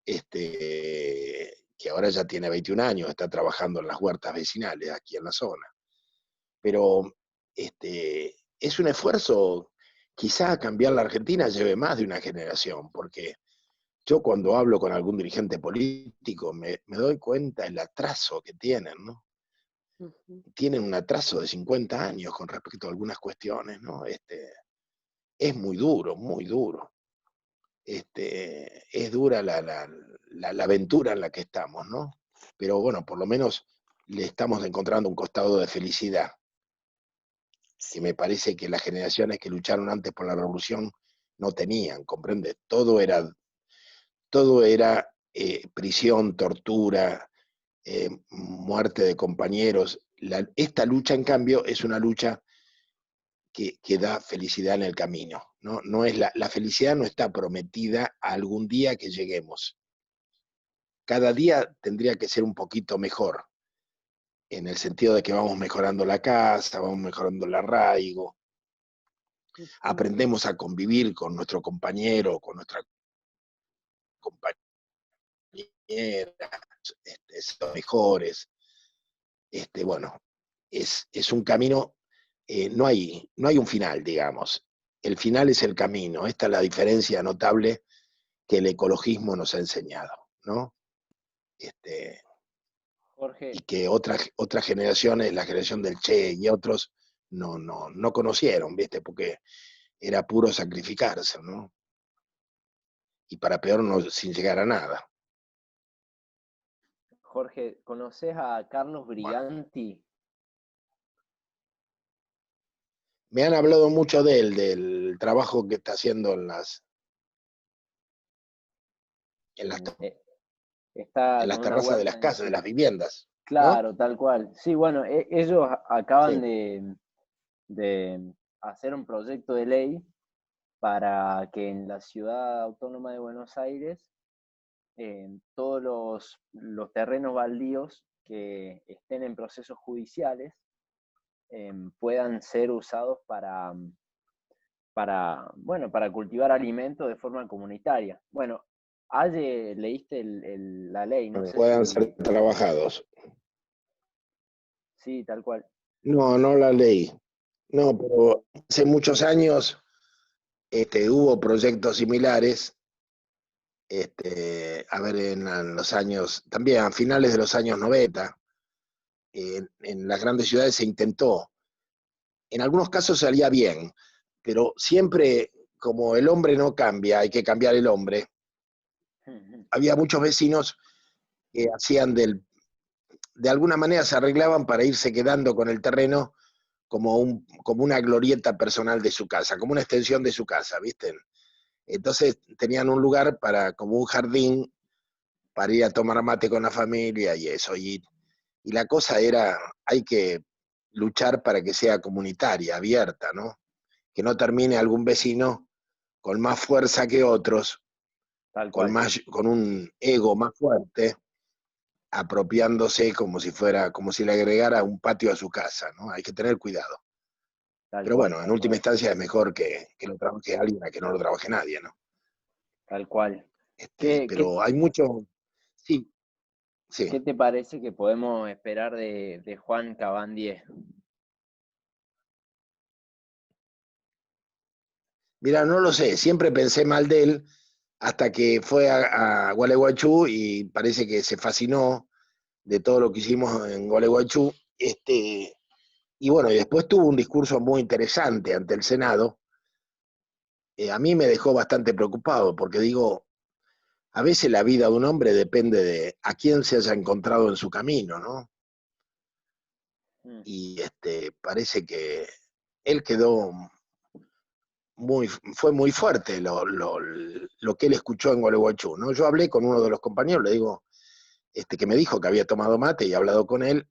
que ahora ya tiene 21 años, está trabajando en las huertas vecinales aquí en la zona. Pero es un esfuerzo, quizá cambiar la Argentina lleve más de una generación, porque yo cuando hablo con algún dirigente político me doy cuenta el atraso que tienen, ¿no? Ujú. Tienen un atraso de 50 años con respecto a algunas cuestiones, ¿no? es muy duro, muy duro. Es dura la aventura en la que estamos, ¿no? Pero bueno, por lo menos le estamos encontrando un costado de felicidad, que me parece que las generaciones que lucharon antes por la revolución no tenían, ¿comprende? Todo era prisión, tortura, muerte de compañeros. Esta lucha, en cambio, es una lucha que da felicidad en el camino. No es la felicidad no está prometida a algún día que lleguemos. Cada día tendría que ser un poquito mejor, en el sentido de que vamos mejorando la casa, vamos mejorando el arraigo, aprendemos a convivir con nuestro compañero, con nuestra compañera, son mejores. Bueno, es un camino, no hay un final, digamos. El final es el camino. Esta es la diferencia notable que el ecologismo nos ha enseñado, ¿no? Jorge, Y que otras generaciones, la generación del Che y otros, no conocieron, ¿viste? Porque era puro sacrificarse, ¿no? Y para peor, no, sin llegar a nada. Jorge, ¿conoces a Carlos Bueno, Briganti? me han hablado mucho de él, del trabajo que está haciendo en las, Está en las con una terrazas de huerta las en casas, de su... las viviendas, ¿no? Claro, tal cual. Sí, bueno, ellos acaban Sí. de hacer un proyecto de ley para que en la ciudad autónoma de Buenos Aires todos los terrenos baldíos que estén en procesos judiciales puedan ser usados bueno, para cultivar alimentos de forma comunitaria. Bueno, ayer leíste la ley, no sé Puedan ser si... trabajados. Sí, tal cual. No la leí. No, pero hace muchos años hubo proyectos similares, a ver, en los años, también a finales de los años 90, en las grandes ciudades se intentó. En algunos casos salía bien, pero siempre, como el hombre no cambia, hay que cambiar el hombre. Había muchos vecinos que hacían de alguna manera se arreglaban para irse quedando con el terreno como una glorieta personal de su casa, como una extensión de su casa, ¿viste? Entonces tenían un lugar como un jardín para ir a tomar mate con la familia y eso. Y la cosa era, hay que luchar para que sea comunitaria, abierta, ¿no? Que no termine algún vecino con más fuerza que otros, Tal cual. con un ego más fuerte, apropiándose como si le agregara un patio a su casa, ¿no? Hay que tener cuidado. Tal Pero cual, bueno, en tal última cual. instancia es mejor que lo trabaje alguien a que no lo trabaje nadie, ¿no? Tal cual. ¿Qué, qué, Pero hay mucho, sí, sí. qué te parece que podemos esperar de Juan Cabandier? Mira, no lo sé, siempre pensé mal de él hasta que fue a Gualeguaychú y parece que se fascinó de todo lo que hicimos en Gualeguaychú. Y bueno, y después tuvo un discurso muy interesante ante el Senado. A mí me dejó bastante preocupado porque digo, a veces la vida de un hombre depende de a quién se haya encontrado en su camino, ¿no? Y parece que él quedó fue muy fuerte lo que él escuchó en Gualeguaychú, ¿no? Yo hablé con uno de los compañeros, le digo, que me dijo que había tomado mate y hablado con él,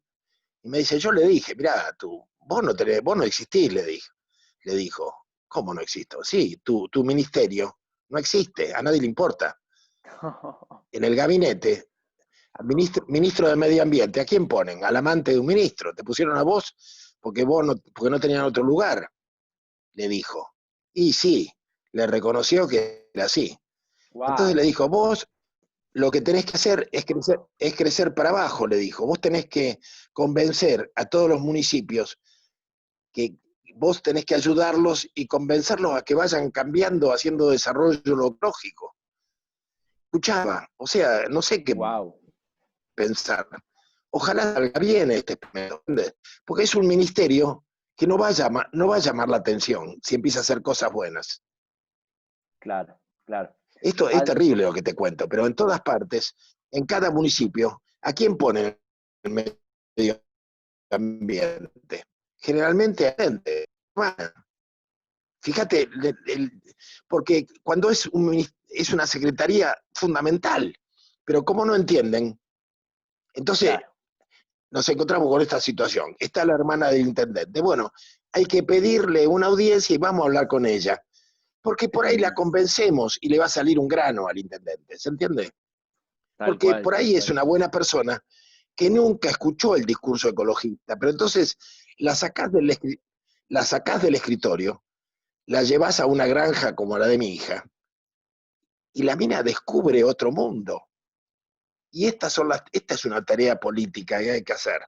y me dice, yo le dije, mirá, vos no existís, le dijo, ¿cómo no existo? Sí, tu ministerio no existe, a nadie le importa. En el gabinete, al ministro de Medio Ambiente, ¿a quién ponen? Al amante de un ministro, te pusieron a vos porque no tenían otro lugar, le dijo. Y sí, le reconoció que era así. Entonces le Wow. dijo, vos lo que tenés que hacer es crecer para abajo, le dijo. Vos tenés que convencer a todos los municipios que vos tenés que ayudarlos y convencerlos a que vayan cambiando, haciendo desarrollo lógico. Escuchaba, o sea, no sé qué Wow. pensar. Ojalá salga bien este experimento, porque es un ministerio que no no va a llamar la atención si empieza a hacer cosas buenas. Claro, claro. Esto es terrible lo que te cuento, pero en todas partes, en cada municipio, ¿a quién ponen el medio ambiente? Generalmente a gente. Fíjate, porque cuando es una secretaría fundamental, pero como no entienden, entonces Claro. nos encontramos con esta situación. Está la hermana del intendente. Bueno, hay que pedirle una audiencia y vamos a hablar con ella, porque por ahí la convencemos y le va a salir un grano al intendente, ¿se entiende? Porque por ahí es una buena persona que nunca escuchó el discurso ecologista, pero entonces la sacás del escritorio, la llevas a una granja como la de mi hija, y la mina descubre otro mundo. Y esta es una tarea política que hay que hacer,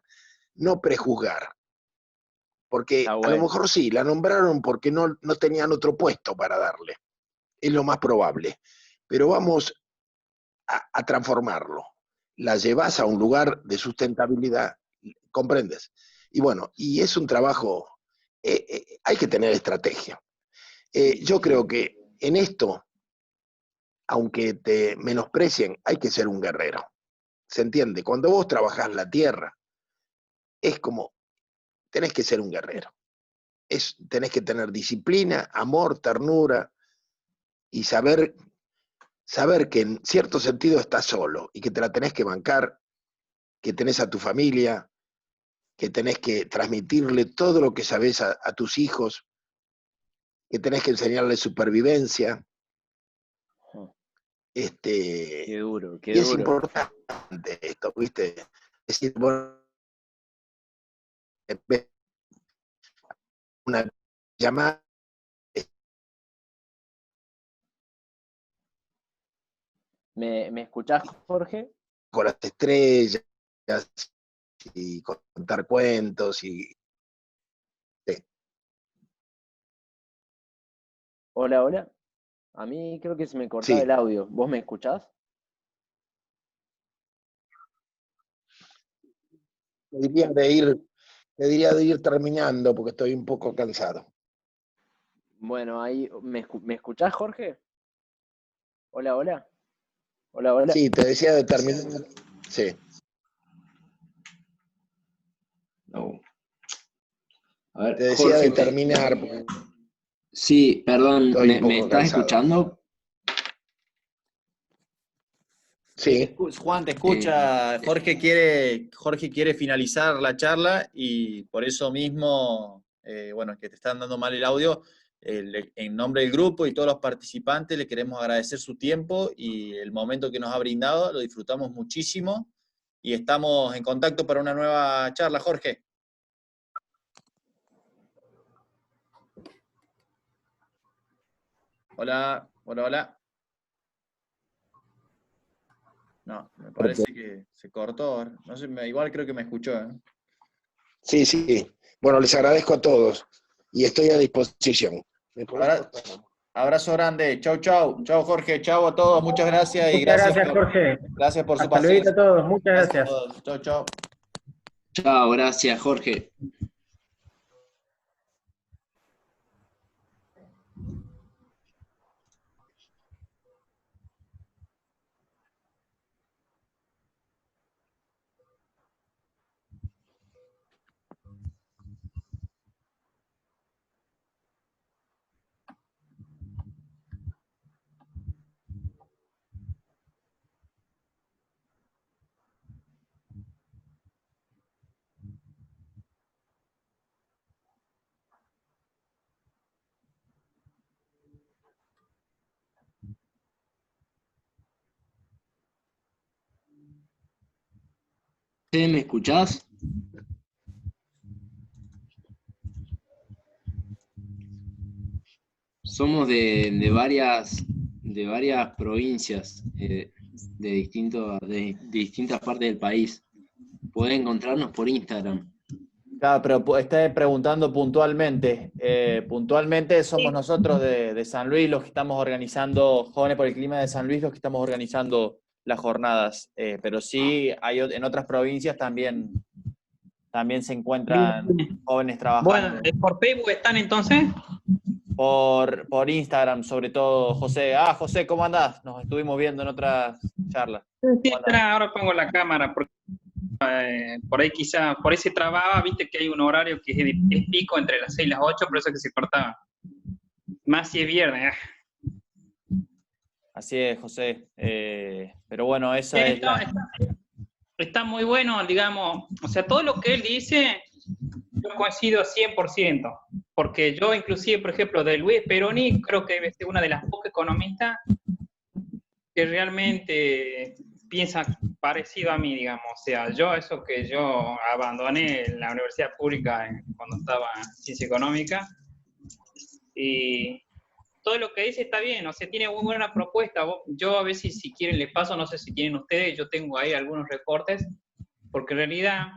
no prejuzgar. Porque a lo mejor sí, la nombraron porque no tenían otro puesto para darle. Es lo más probable. Pero vamos a transformarlo. La llevas a un lugar de sustentabilidad, ¿comprendes? Y bueno, y es un trabajo, hay que tener estrategia. Yo creo que en esto, aunque te menosprecien, hay que ser un guerrero. ¿Se entiende? Cuando vos trabajás la tierra, es como, tenés que ser un guerrero. Tenés que tener disciplina, amor, ternura, y saber que en cierto sentido estás solo, y que te la tenés que bancar, que tenés a tu familia, que tenés que transmitirle todo lo que sabés a tus hijos, que tenés que enseñarles supervivencia. Qué duro, qué y es duro. importante esto, ¿viste? Es decir, bueno, una llamada. ¿Me escuchás, Jorge? Con las estrellas y contar cuentos y. Sí. Hola, hola. A mí creo que se me cortaba Sí. el audio. ¿Vos me escuchás? Te diría de ir terminando porque estoy un poco cansado. Bueno, ahí, ¿me escuchás, Jorge? Hola, hola. Hola, hola. Sí, te decía de terminar. Sí. No. A ver, Te decía Jorge, de terminar. Sí, perdón, Estoy un ¿me poco estás cansado. escuchando? Sí. Juan, te escucha. Jorge quiere finalizar la charla y por eso mismo, bueno, que te están dando mal el audio, en nombre del grupo y todos los participantes le queremos agradecer su tiempo y el momento que nos ha brindado, lo disfrutamos muchísimo y estamos en contacto para una nueva charla, Jorge. Hola, hola, hola. No, me parece que se cortó. No sé, igual creo que me escuchó. Sí, sí. Bueno, les agradezco a todos y estoy a disposición. Abrazo grande. Chau, chau. Chau, Jorge. Chau a todos. Muchas gracias y Muchas gracias, Jorge. gracias por su Hasta luego paciencia. a todos. Muchas Gracias a gracias. todos. Chau, chau. Chao, gracias, Jorge. ¿Me escuchás? Somos de varias provincias, de distintas partes del país. Podés encontrarnos por Instagram. Claro, pero está preguntando puntualmente. Puntualmente somos nosotros de San Luis los que estamos organizando, Jóvenes por el Clima de San Luis, los que estamos organizando las jornadas. Pero sí, hay en otras provincias también también se encuentran jóvenes trabajando. Bueno, ¿por Facebook están entonces? Por Instagram, sobre todo, José. José, ¿cómo andás? Nos estuvimos viendo en otras charlas. Sí, espera, ahora pongo la cámara, porque por ahí quizá, por ahí se trababa, viste que hay un horario que es pico entre las 6 y las 8, por eso que se cortaba. Más si es viernes. Así es, José. Pero bueno, esa es está muy bueno, digamos, o sea, todo lo que él dice, yo coincido 100%, porque yo inclusive, por ejemplo, de Luis Peroni, creo que es una de las pocas economistas que realmente piensa parecido a mí, digamos, o sea, eso que yo abandoné la universidad pública cuando estaba en ciencia económica, y todo lo que dice está bien, o sea, tiene muy buena propuesta. Yo a veces, si quieren, les paso, no sé si tienen ustedes, yo tengo ahí algunos recortes, porque en realidad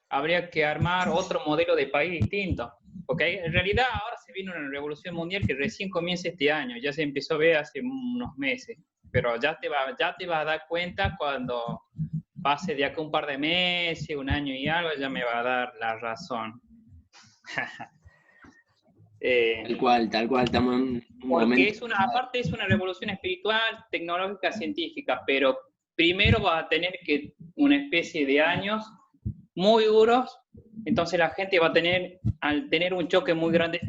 habría que armar otro modelo de país distinto, porque en realidad ahora se viene una revolución mundial que recién comienza este año, ya se empezó a ver hace unos meses, pero ya te vas a dar cuenta cuando pase de acá un par de meses, un año y algo, ya me va a dar la razón. Tal cual, estamos en un porque momento. Aparte es una revolución espiritual, tecnológica, científica, pero primero va a tener que una especie de años muy duros, entonces la gente va a tener, al tener un choque muy grande